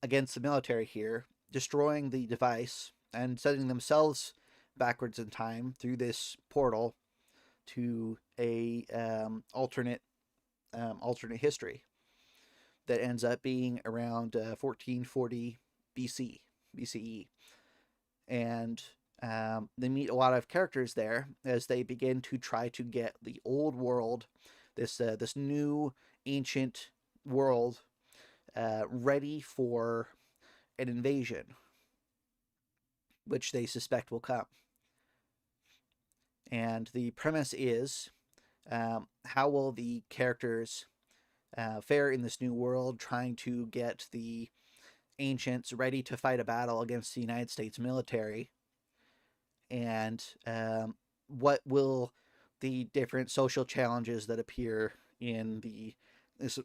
against the military here, destroying the device and sending themselves backwards in time through this portal to a alternate history that ends up being around 1440 BCE. And they meet a lot of characters there as they begin to try to get the old world, this new ancient world, ready for an invasion, which they suspect will come. And the premise is, how will the characters fare in this new world, trying to get the ancients ready to fight a battle against the United States military, and what will the different social challenges that appear in this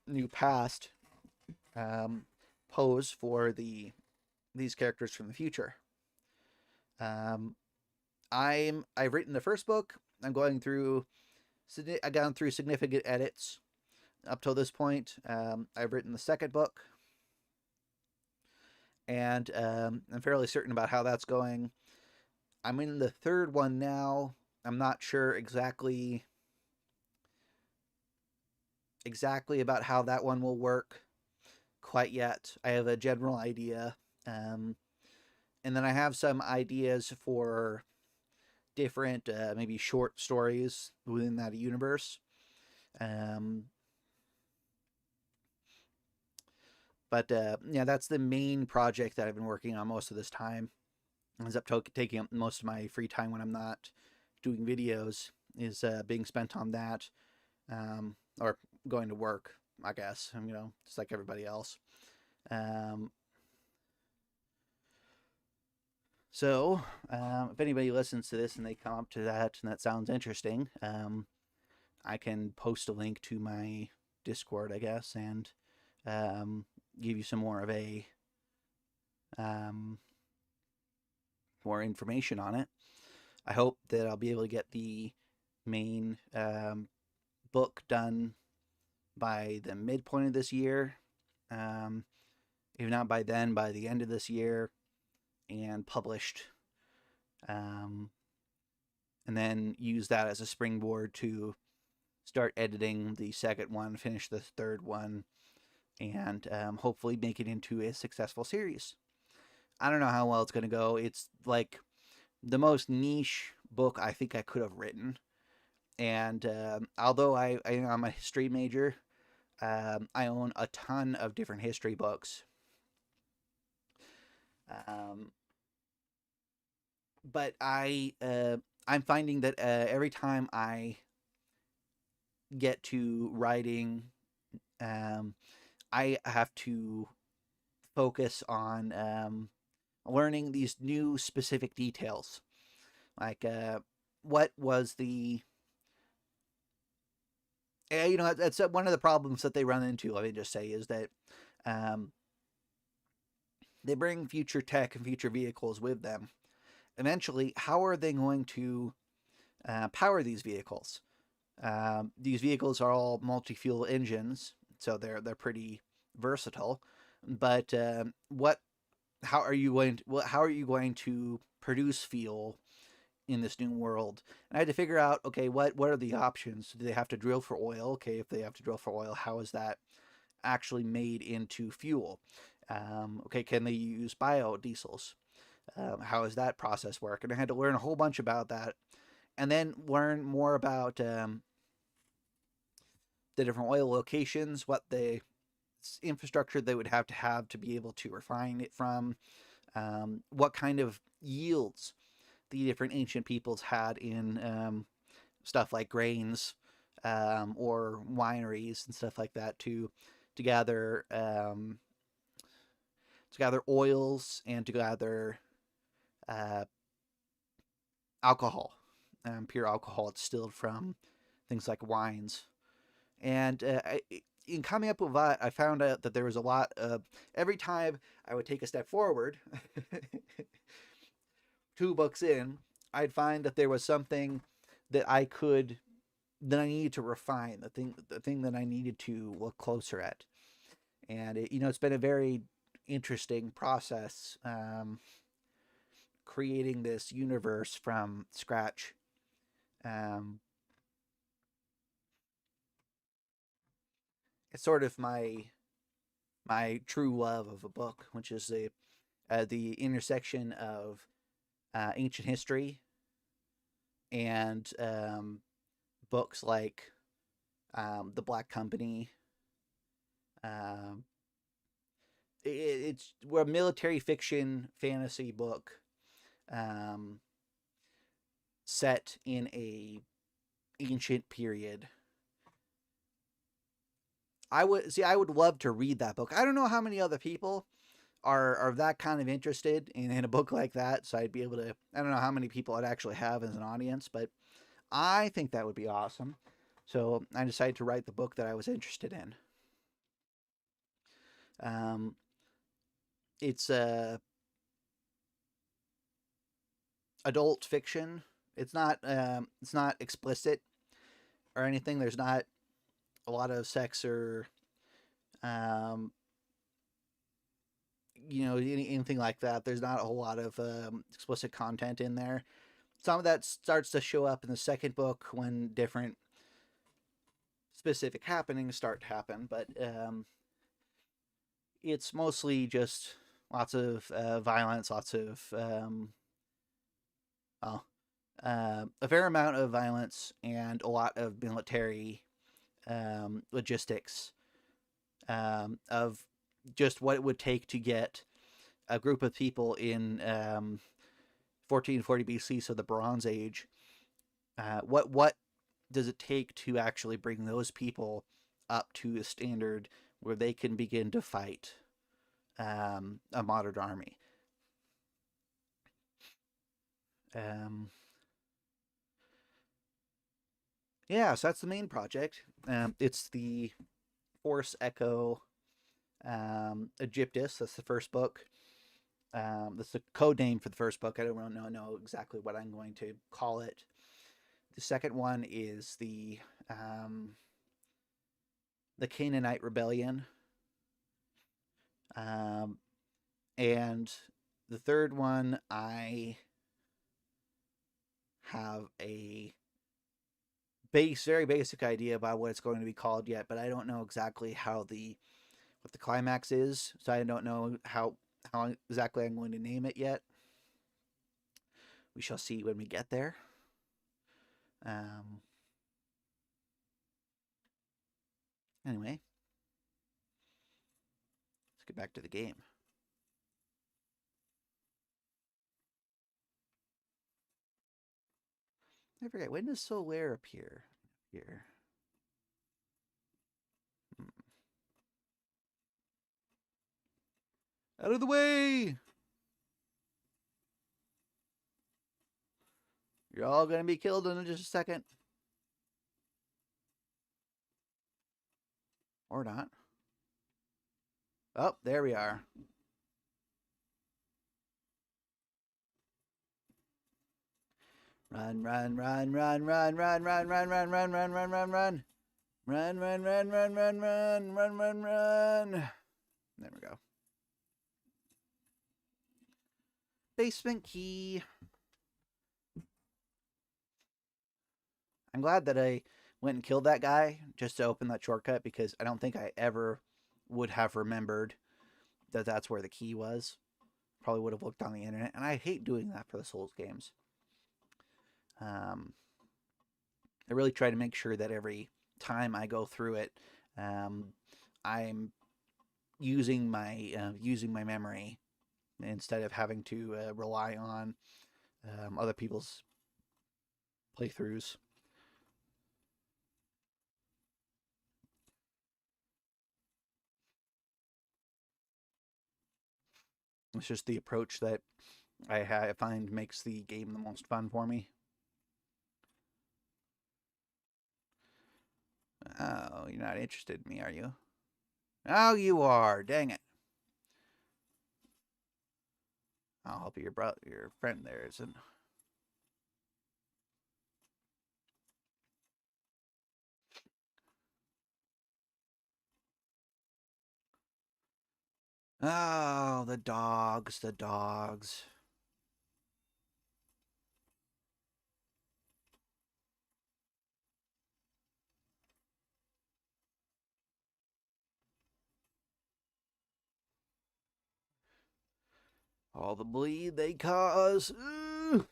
new past pose for these characters from the future. I've written the first book. I've gone through significant edits up till this point. I've written the second book, and I'm fairly certain about how that's going. I'm in the third one now. I'm not sure exactly about how that one will work quite yet. I have a general idea. And then I have some ideas for different, maybe short stories within that universe. But yeah, that's the main project that I've been working on most of this time. Ends up taking up most of my free time when I'm not doing videos, is being spent on that, or going to work, I guess, just like everybody else. So if anybody listens to this and they come up to that and that sounds interesting, I can post a link to my Discord, I guess, and give you some more of a more information on it. I hope that I'll be able to get the main book done by the midpoint of this year, if not by then, by the end of this year, and published, and then use that as a springboard to start editing the second one, finish the third one, and hopefully make it into a successful series. I don't know how well it's going to go. It's like the most niche book I think I could have written. And although I'm a history major, I own a ton of different history books. But I'm finding that every time I get to writing, I have to focus on learning these new specific details, like what was the that's one of the problems that they run into, let me just say, is that they bring future tech and future vehicles with them. Eventually, how are they going to power these vehicles? These vehicles are all multi-fuel engines, so they're pretty versatile. But how are you going to produce fuel in this new world? And I had to figure out, okay, what are the options? Do they have to drill for oil? Okay, if they have to drill for oil, how is that actually made into fuel? Okay, can they use biodiesels? How does that process work? And I had to learn a whole bunch about that, and then learn more about the different oil locations, what the infrastructure they would have to be able to refine it from, what kind of yields the different ancient peoples had in stuff like grains, or wineries and stuff like that to gather oils and to gather uh, alcohol, pure alcohol distilled from things like wines. And in coming up with that, I found out that there was a lot of, every time I would take a step forward, 2 books in, I'd find that there was something that I needed to refine, the thing that I needed to look closer at. And it's been a very interesting process, creating this universe from scratch. Um, it's sort of my true love of a book, which is the intersection of ancient history and books like The Black Company. Um, we're a military fiction fantasy book, um, set in a ancient period. I would love to read that book. I don't know how many other people are that kind of interested in a book like that, so I'd be able to. I don't know how many people I'd actually have as an audience, but I think that would be awesome. So I decided to write the book that I was interested in. It's adult fiction. It's not explicit or anything. There's not a lot of sex or um, anything like that. There's not a whole lot of explicit content in there. Some of that starts to show up in the second book when different specific happenings start to happen, but it's mostly just lots of violence, lots of a fair amount of violence and a lot of military logistics, of just what it would take to get a group of people in 1440 BC, so the Bronze Age. What does it take to actually bring those people up to a standard where they can begin to fight a modern army? Yeah, so that's the main project. It's the Force Echo Egyptus. That's the first book. That's the code name for the first book. I don't know exactly what I'm going to call it. The second one is the Canaanite Rebellion. And the third one, I have a very basic idea about what it's going to be called yet, but I don't know exactly what the climax is, so I don't know how exactly I'm going to name it yet. We shall see when we get there. Anyway, let's get back to the game. I forget, when does Solaire appear here? Out of the way! You're all going to be killed in just a second. Or not. Oh, there we are. Run, run, run, run, run, run, run, run, run, run, run, run, run, run. Run, run, run, run, run, run, run, run, run. There we go. Basement key. I'm glad that I went and killed that guy just to open that shortcut, because I don't think I ever would have remembered that that's where the key was. Probably would have looked on the internet, and I hate doing that for the Souls games. I really try to make sure that every time I go through it, I'm using my memory instead of having to rely on other people's playthroughs. It's just the approach that I find makes the game the most fun for me. Oh, you're not interested in me, are you? Oh, you are. Dang it. I'll help you. Your friend there isn't. Oh, the dogs, the dogs. All the bleed they cause. Ugh.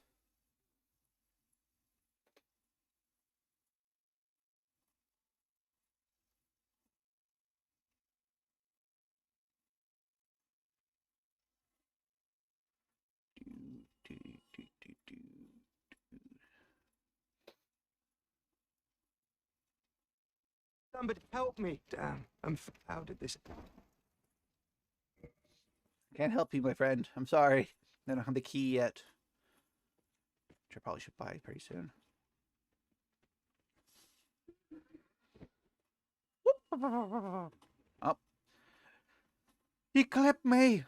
Do, do, do, do. Somebody help me. Damn, how did this... Can't help you, my friend. I'm sorry. I don't have the key yet. Which I probably should buy pretty soon. Oh. He clipped me.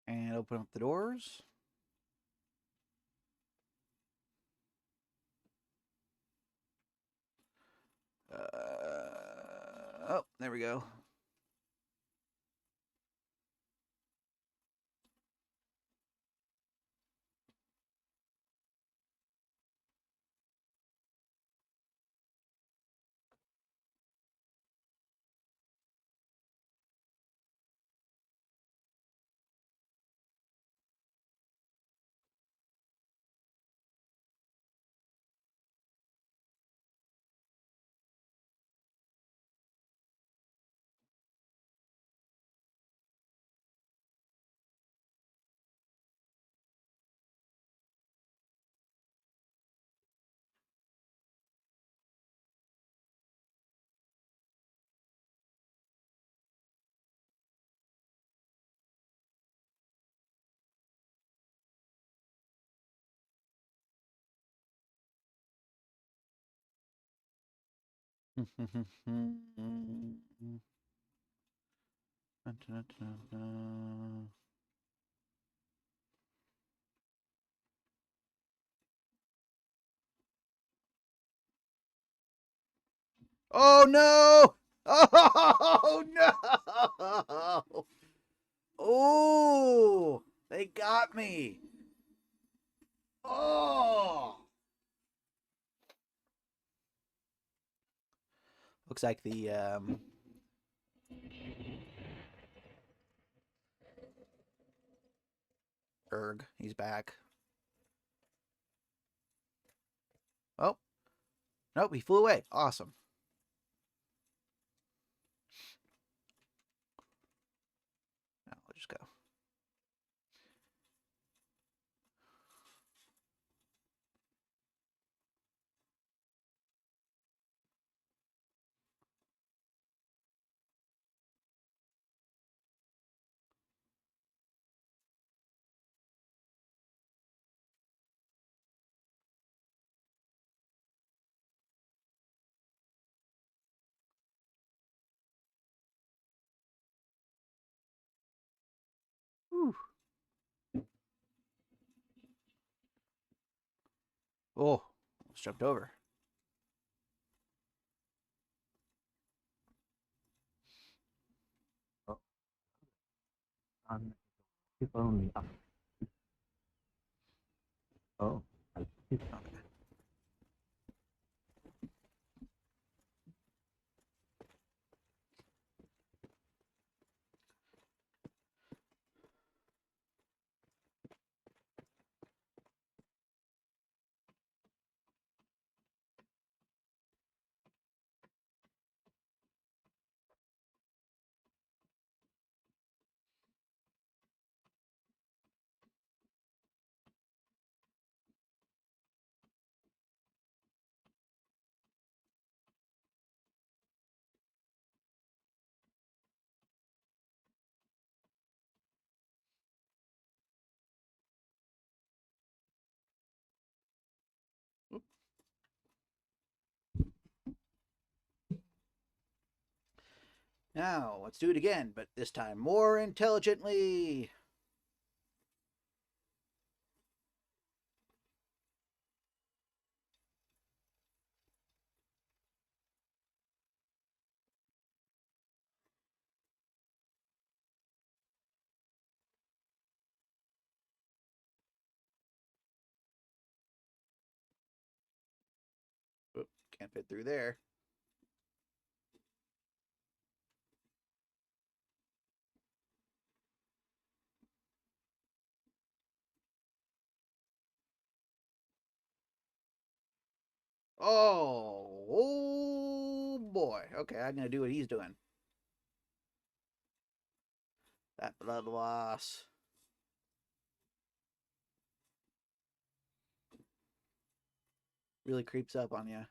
And open up the doors. Oh, there we go. Oh no! Oh no! Oh, they got me. Oh. Looks like the Erg, he's back. Oh. Nope, he flew away. Awesome. Oh, almost jumped over. If only up. Oh, I see. Now, let's do it again, but this time more intelligently. Oop, can't fit through there. Oh boy. Okay, I'm gonna do what he's doing. That blood loss. Really creeps up on you.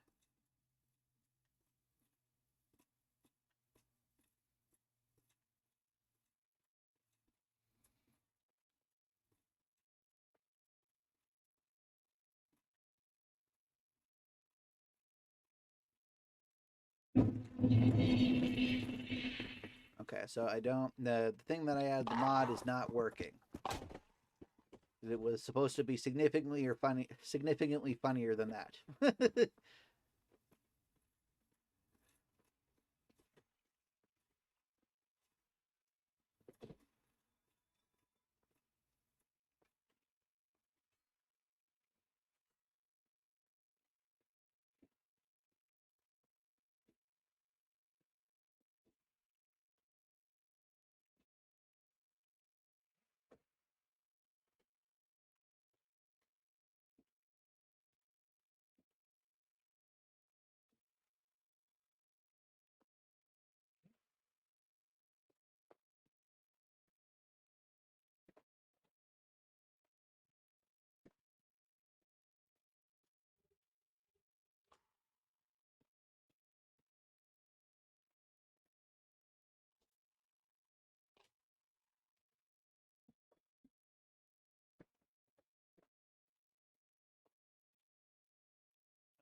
Okay, so I don't. The thing that I added the mod is not working. It was supposed to be significantly funnier than that.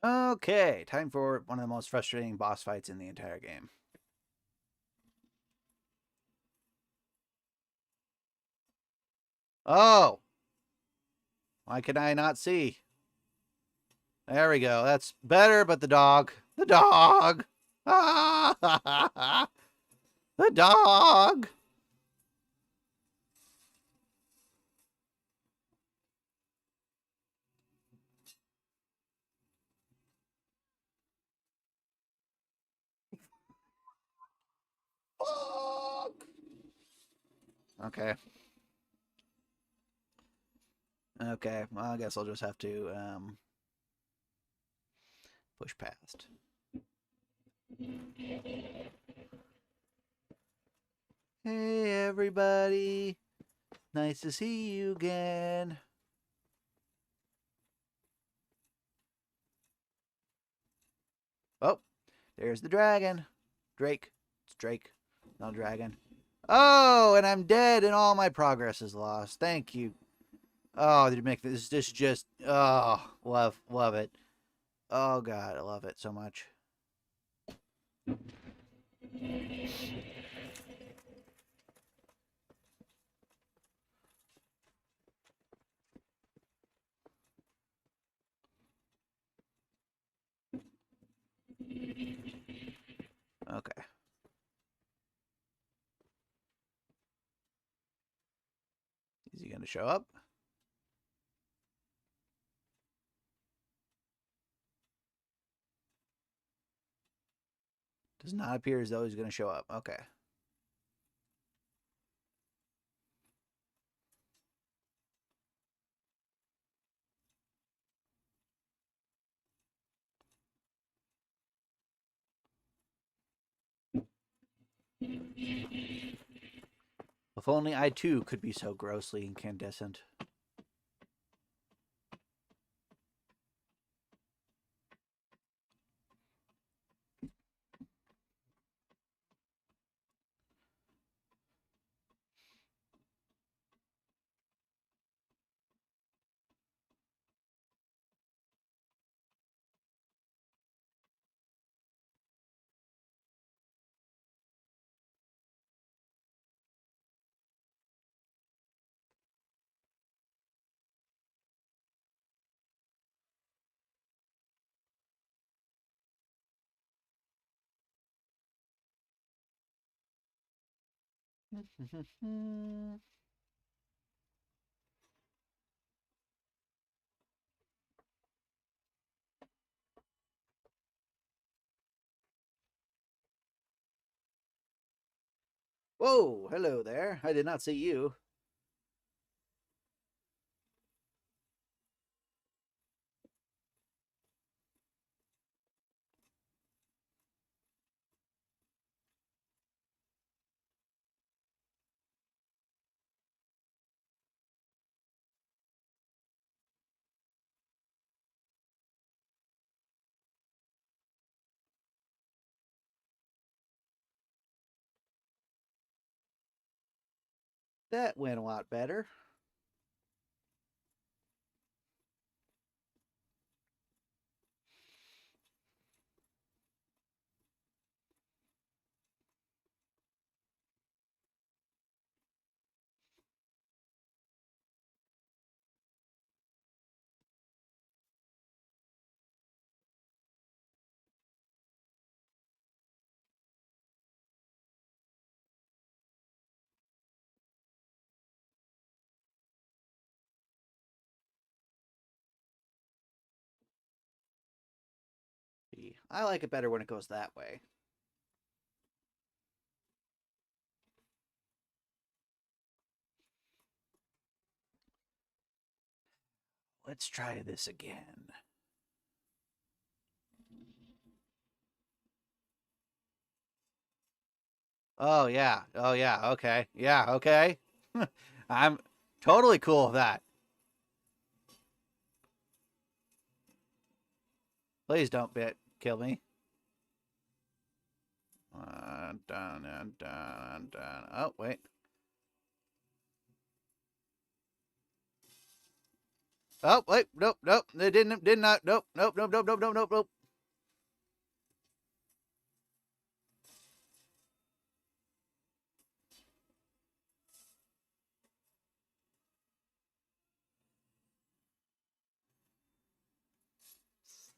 Okay, time for one of the most frustrating boss fights in the entire game. Oh! Why can I not see? There we go. That's better, but the dog. The dog! Ah! The dog! Fuck! Okay. Okay, well, I guess I'll just have to push past. Hey, everybody. Nice to see you again. Oh, there's the dragon. Drake. It's Drake, not dragon. Oh, and I'm dead and all my progress is lost. Thank you. Oh, did you make this just love it. Oh god, I love it so much. to show up. Does not appear as though he's going to show up. Okay. If only I too could be so grossly incandescent. Whoa, hello there. I did not see you. That went a lot better. I like it better when it goes that way. Let's try this again. Oh, yeah. Oh, yeah. Okay. Yeah, okay. I'm totally cool with that. Please don't kill me. Oh, wait. Oh, wait. Nope, nope. They did not. Nope, nope, nope, nope, nope, nope, nope, nope.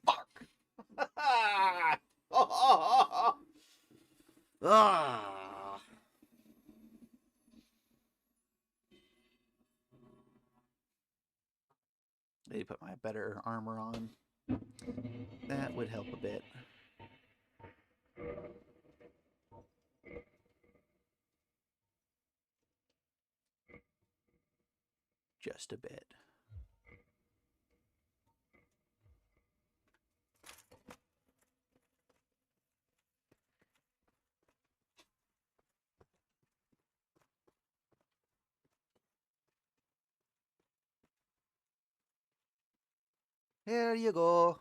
Fuck. Ah. Maybe put my better armor on. That would help a bit. Just a bit. Here you go.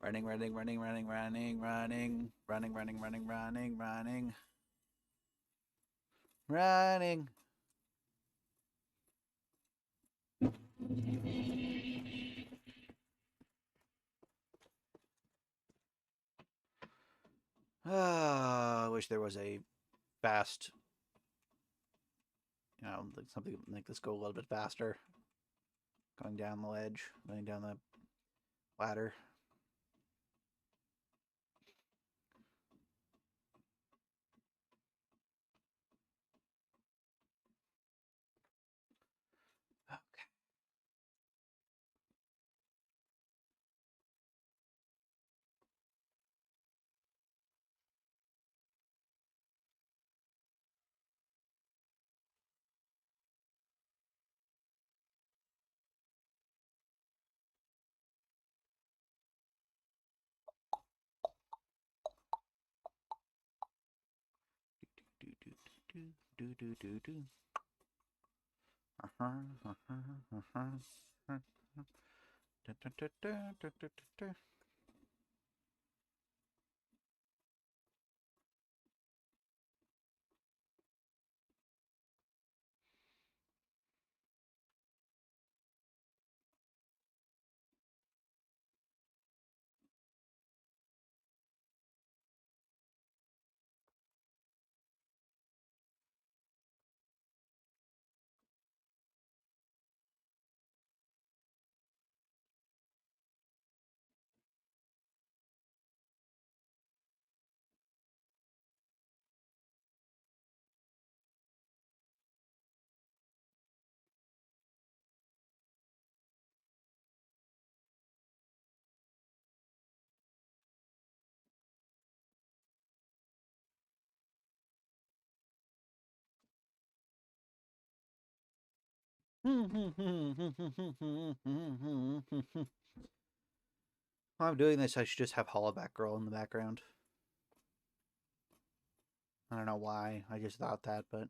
Running, running, running, running, running, running, running, running, running, running, running, running. I wish there was a fast, like something that make this go a little bit faster. Going down the ledge, going down the ladder. do do do do. Da, da, da, da, da, da, da. While I'm doing this, I should just have Hollaback Girl in the background. I don't know why. I just thought that, but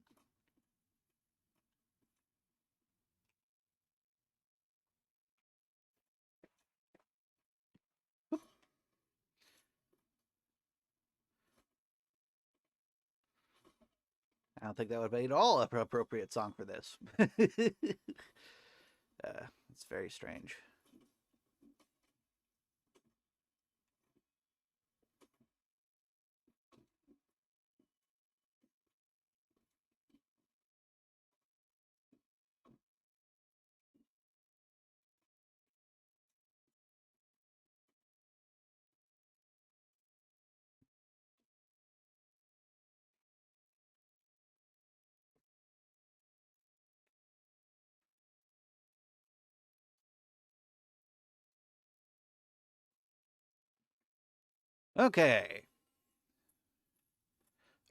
I don't think that would be at all an appropriate song for this. It's very strange. Okay.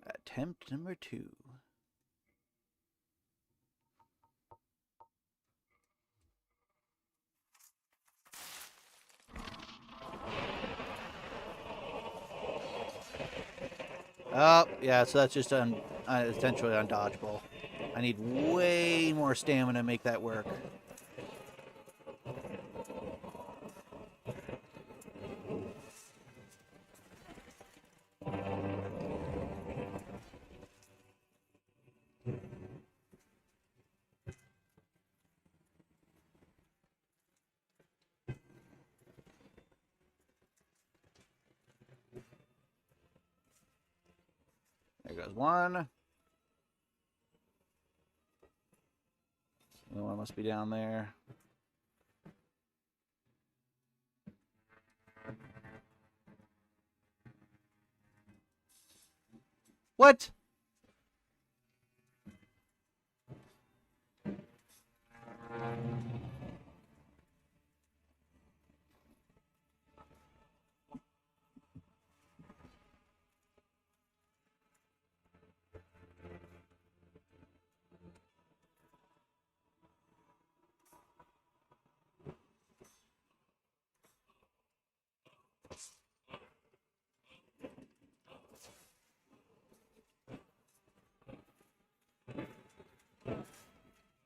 Attempt number 2. Oh, yeah, so that's just essentially undodgeable. I need way more stamina to make that work. There goes one. The one must be down there. What?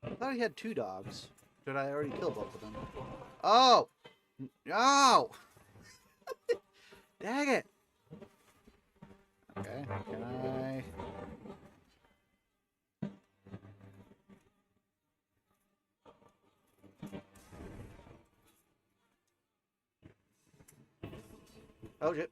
I thought he had 2 dogs. Did I already kill both of them? Oh! No! Dang it! Okay, can I... Oh, shit.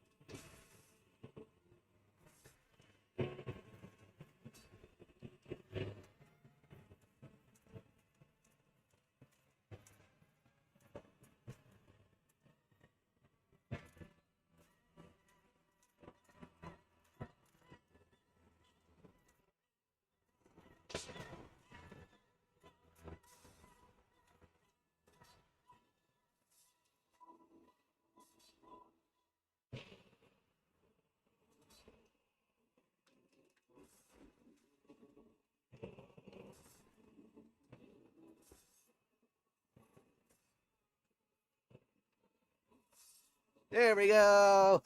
There we go!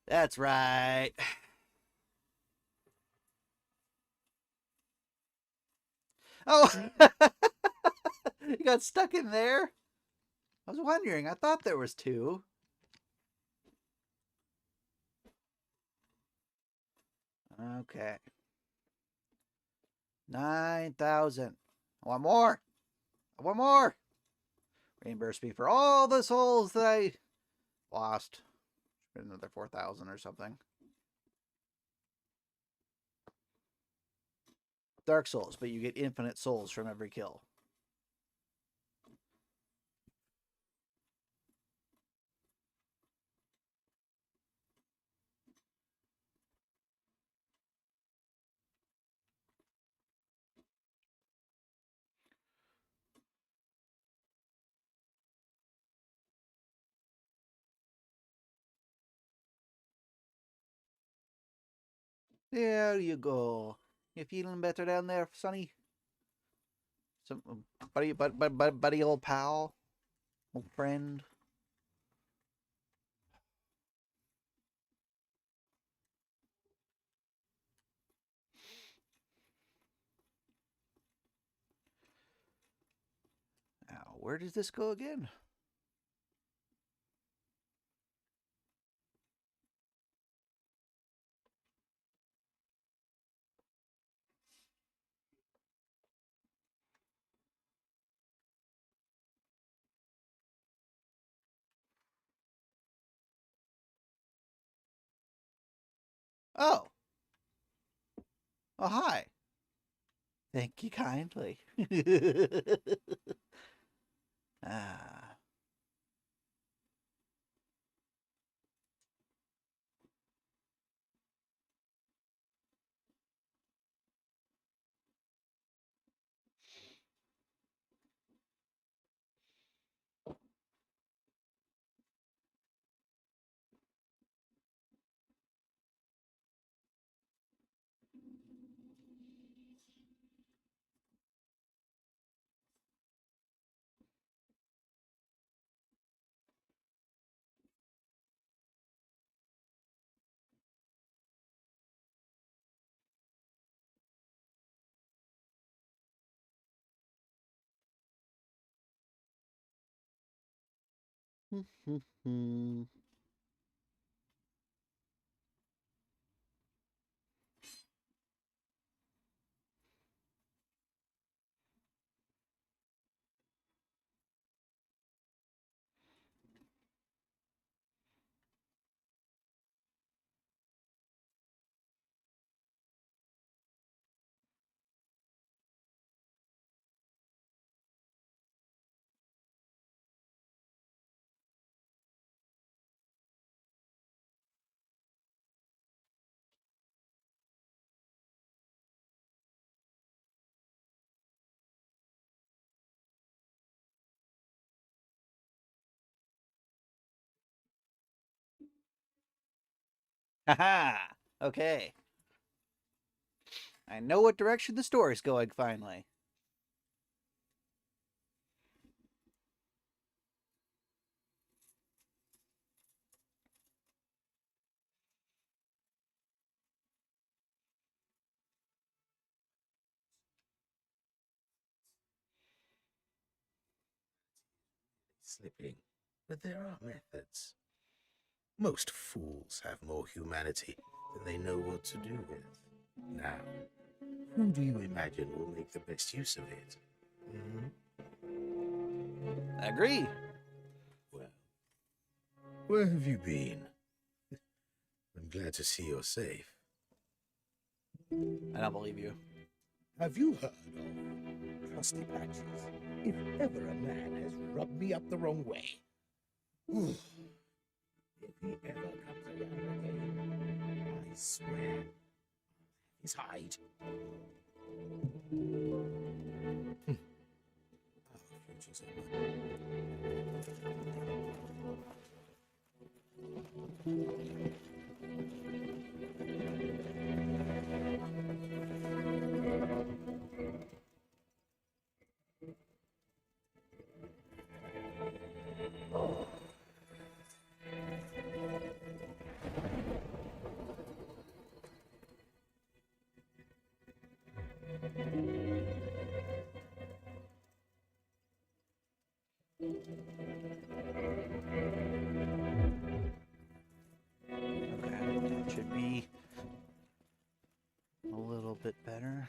That's right. Oh, you got stuck in there? I was wondering. I thought there was two. Okay. 9,000. I want more. I want more. Reimburse me for all the souls that I lost. Another 4,000 or something. Dark Souls, but you get infinite souls from every kill. There you go. You feeling better down there, Sonny? Some buddy, old pal, old friend. Now, where does this go again? Oh. Oh, hi. Thank you kindly. Ah. Haha. Okay. I know what direction the story's going finally. Slipping, but there are methods. Most fools have more humanity than they know what to do with. Now, who do you imagine will make the best use of it? I agree. Well, where have you been? I'm glad to see you're safe. I don't believe you. Have you heard of Crusty Patches? If ever a man has rubbed me up the wrong way. If he ever comes around again, I swear, his hide. Our futures are Okay, that should be a little bit better.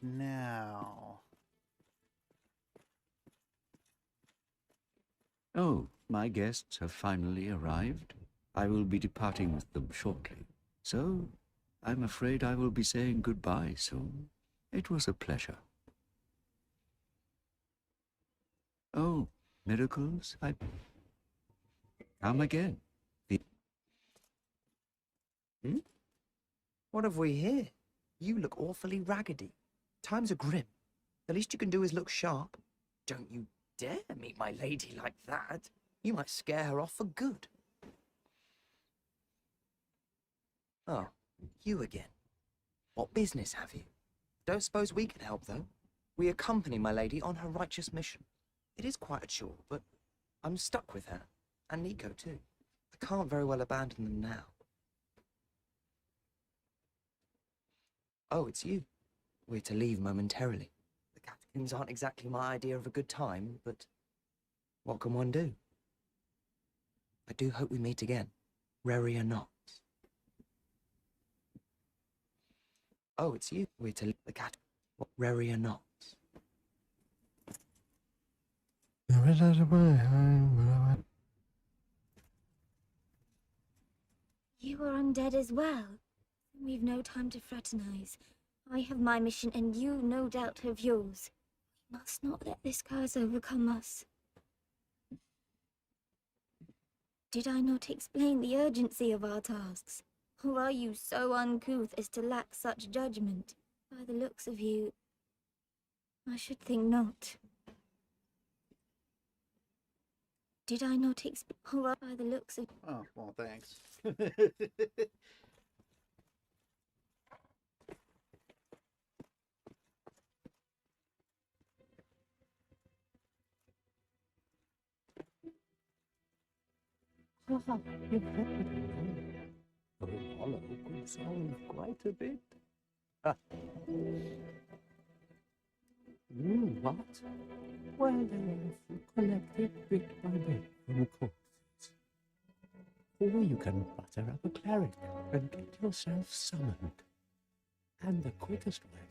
Now, Oh, my guests have finally arrived. I will be departing with them shortly. So, I'm afraid I will be saying goodbye soon. It was a pleasure. Oh, miracles, I come again. What have we here? You look awfully raggedy. Times are grim. The least you can do is look sharp. Don't you dare meet my lady like that. You might scare her off for good. Oh, you again. What business have you? Don't suppose we can help, though. We accompany my lady on her righteous mission. It is quite a chore, but I'm stuck with her. And Nico, too. I can't very well abandon them now. Oh, it's you. We're to leave momentarily. The Catskins aren't exactly my idea of a good time, but what can one do? I do hope we meet again, rarely or not. Oh, it's you. We're to leave the cat, rarely or not. You are undead as well. We've no time to fraternize. I have my mission and you no doubt have yours. We must not let this curse overcome us. Did I not explain the urgency of our tasks? Or are you so uncouth as to lack such judgment? By the looks of you, I should think not. Did I not explain? Or by the looks of... oh, well, thanks. You've heard it. The hollow could solve quite a bit. What? Well, then, collected bit by bit from corpses. Or you can butter up a cleric and get yourself summoned. And the quickest way,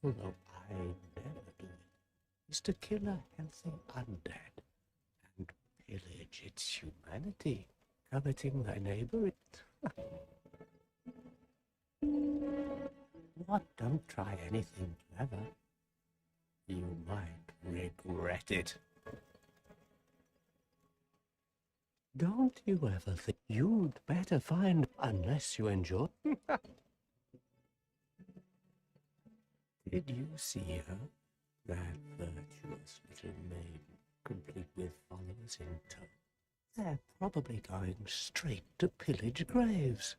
although I never do it, is to kill a healthy undead and pillage its humanity, coveting thy neighbor. What? Don't try anything clever. You might regret it. Don't you ever think you'd better find unless you enjoy? Did you see her? That virtuous little maid, complete with followers in tow. They're probably going straight to pillage graves.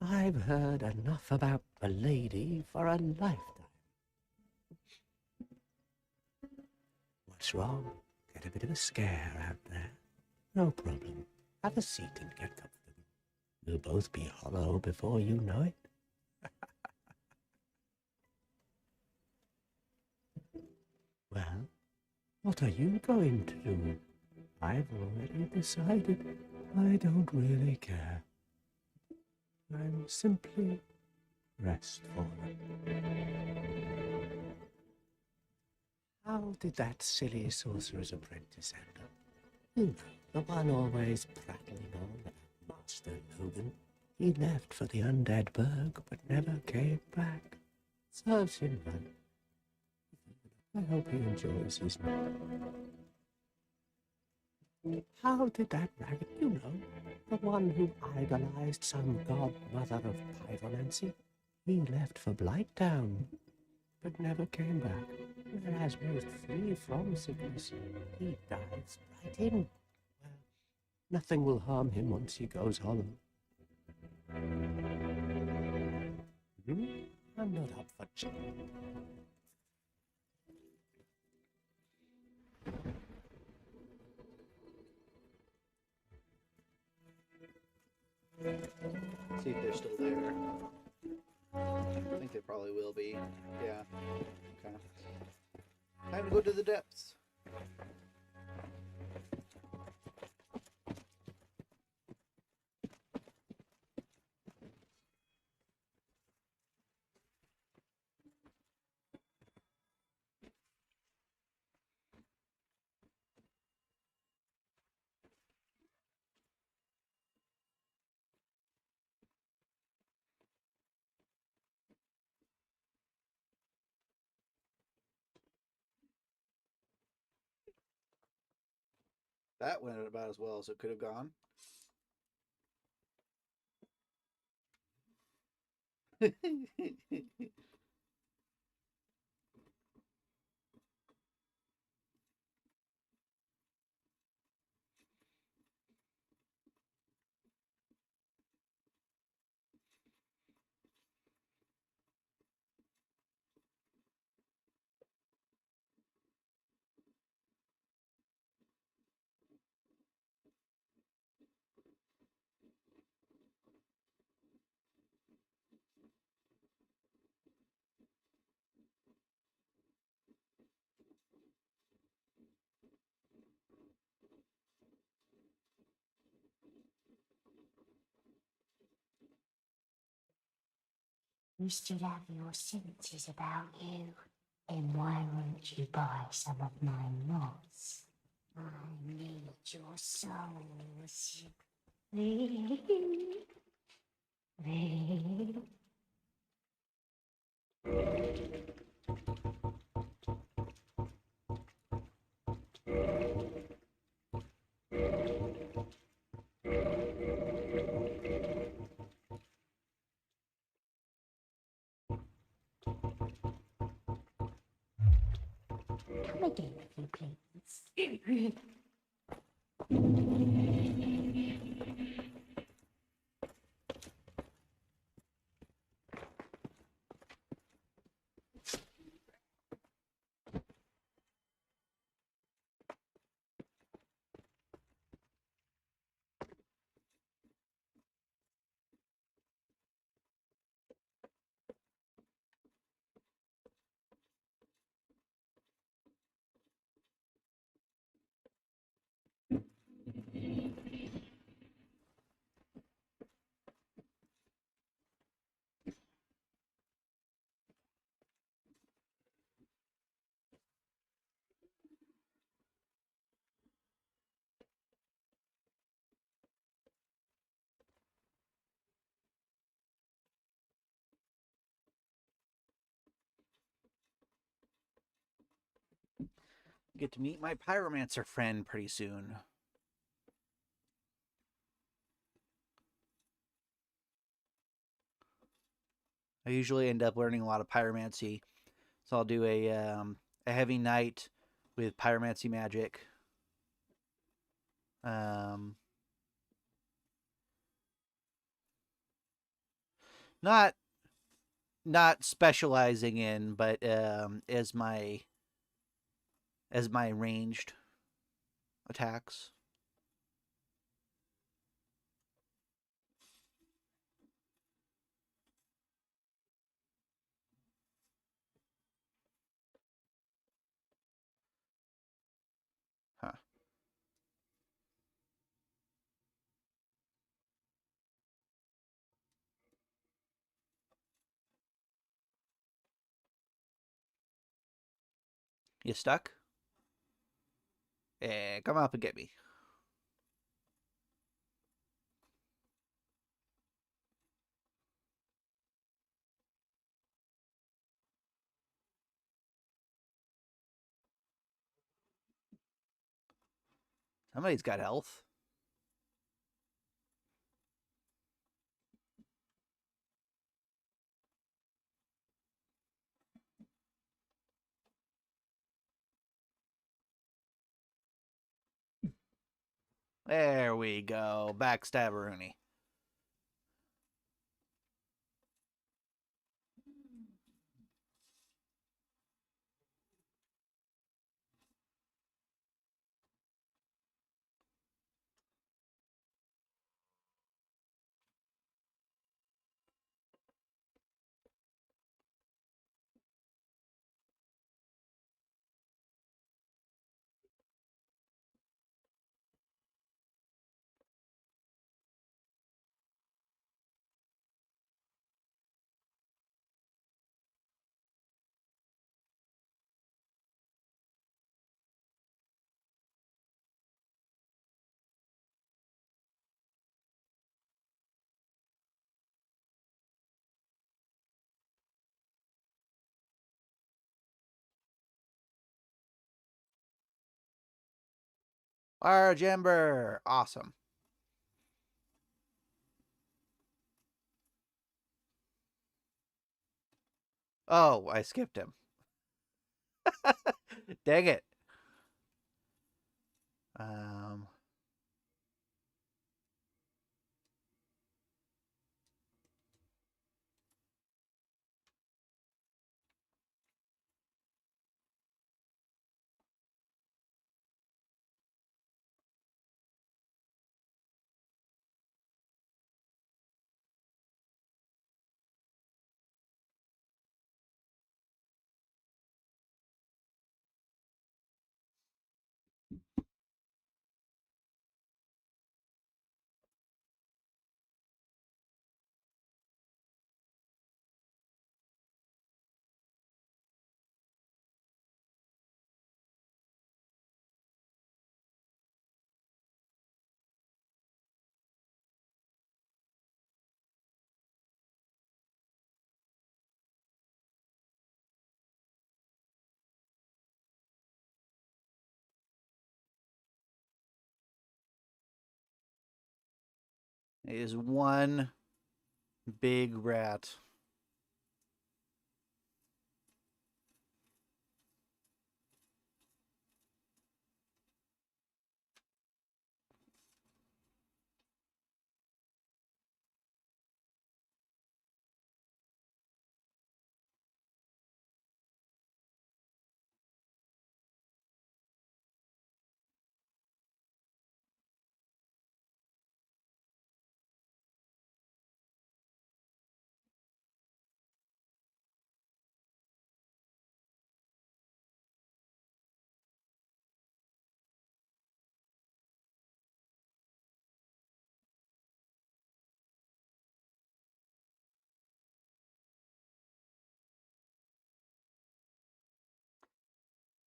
I've heard enough about the lady for a lifetime. What's wrong? Get a bit of a scare out there. No problem. Have a seat and get comfortable. We'll both be hollow before you know it. Well, what are you going to do? I've already decided I don't really care. I'm simply restful. How did that silly sorcerer's apprentice end up? You know, the one always prattling on about Master Logan. He left for the undead burg, but never came back. Serves him right. I hope he enjoys his meal. How did that ragged, you know, the one who idolized some godmother of pyromancy, he left for Blighttown, but never came back. Whereas most flee from sickness, he dives right in. Well, nothing will harm him once he goes hollow. I'm not up for See if they're still there. I think they probably will be. Yeah. Okay. Time to go to the depths. That went about as well as it could have gone. You still have your senses about you. Then why won't you buy some of my moss? I need your souls. Come again, if you please. Get to meet my pyromancer friend pretty soon. I usually end up learning a lot of pyromancy, so I'll do a heavy night with pyromancy magic. Not specializing in, but as my ranged attacks. Huh. You stuck? Come up and get me. Somebody's got health. There we go. Backstabberoonie. Fire Jember! Awesome. Oh, I skipped him. Dang it. Um, it is one big rat.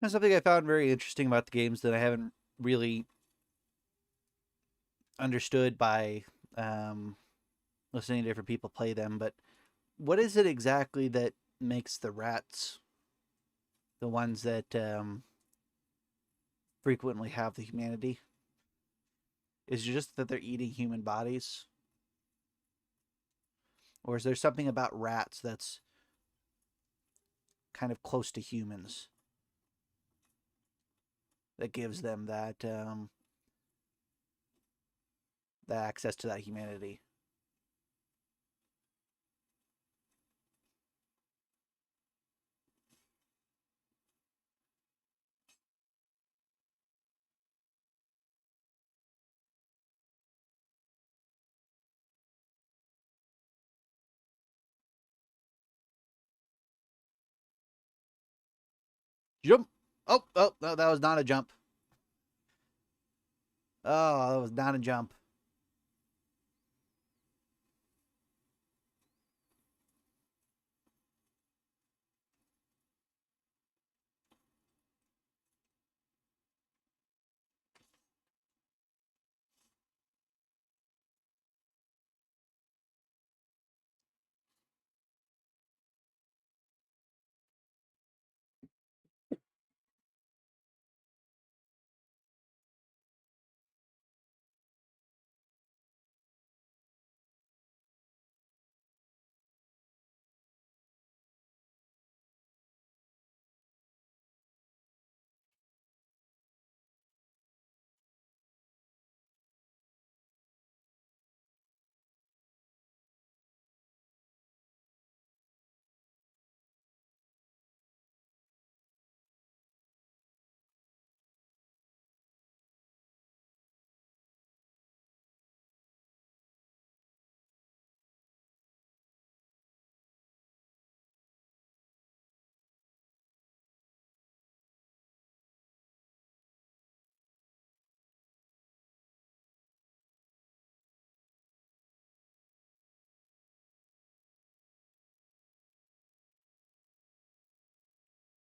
That's something I found very interesting about the games that I haven't really understood by listening to different people play them. But what is it exactly that makes the rats the ones that frequently have the humanity? Is it just that they're eating human bodies? Or is there something about rats that's kind of close to humans that gives them that that access to that humanity? Jump! Oh, no, that was not a jump. Oh, that was not a jump.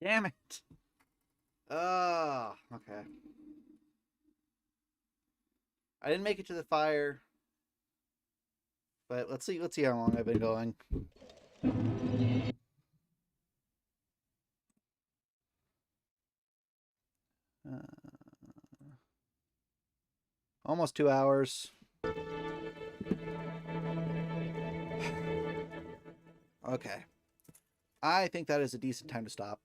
Damn it. Oh, okay. I didn't make it to the fire, but let's see how long I've been going. Uh, Almost 2 hours. Okay. I think that is a decent time to stop.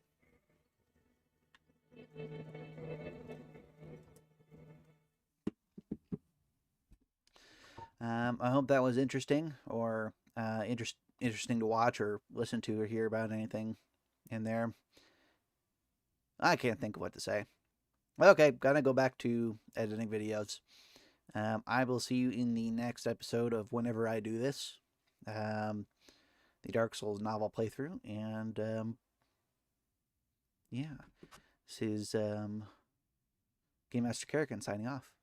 I hope that was interesting, or interesting to watch or listen to or hear about anything in there. I can't think of what to say. Okay, gotta go back to editing videos. I will see you in the next episode of whenever I do this. The Dark Souls novel playthrough, and yeah, this is Game Master Kellicana signing off.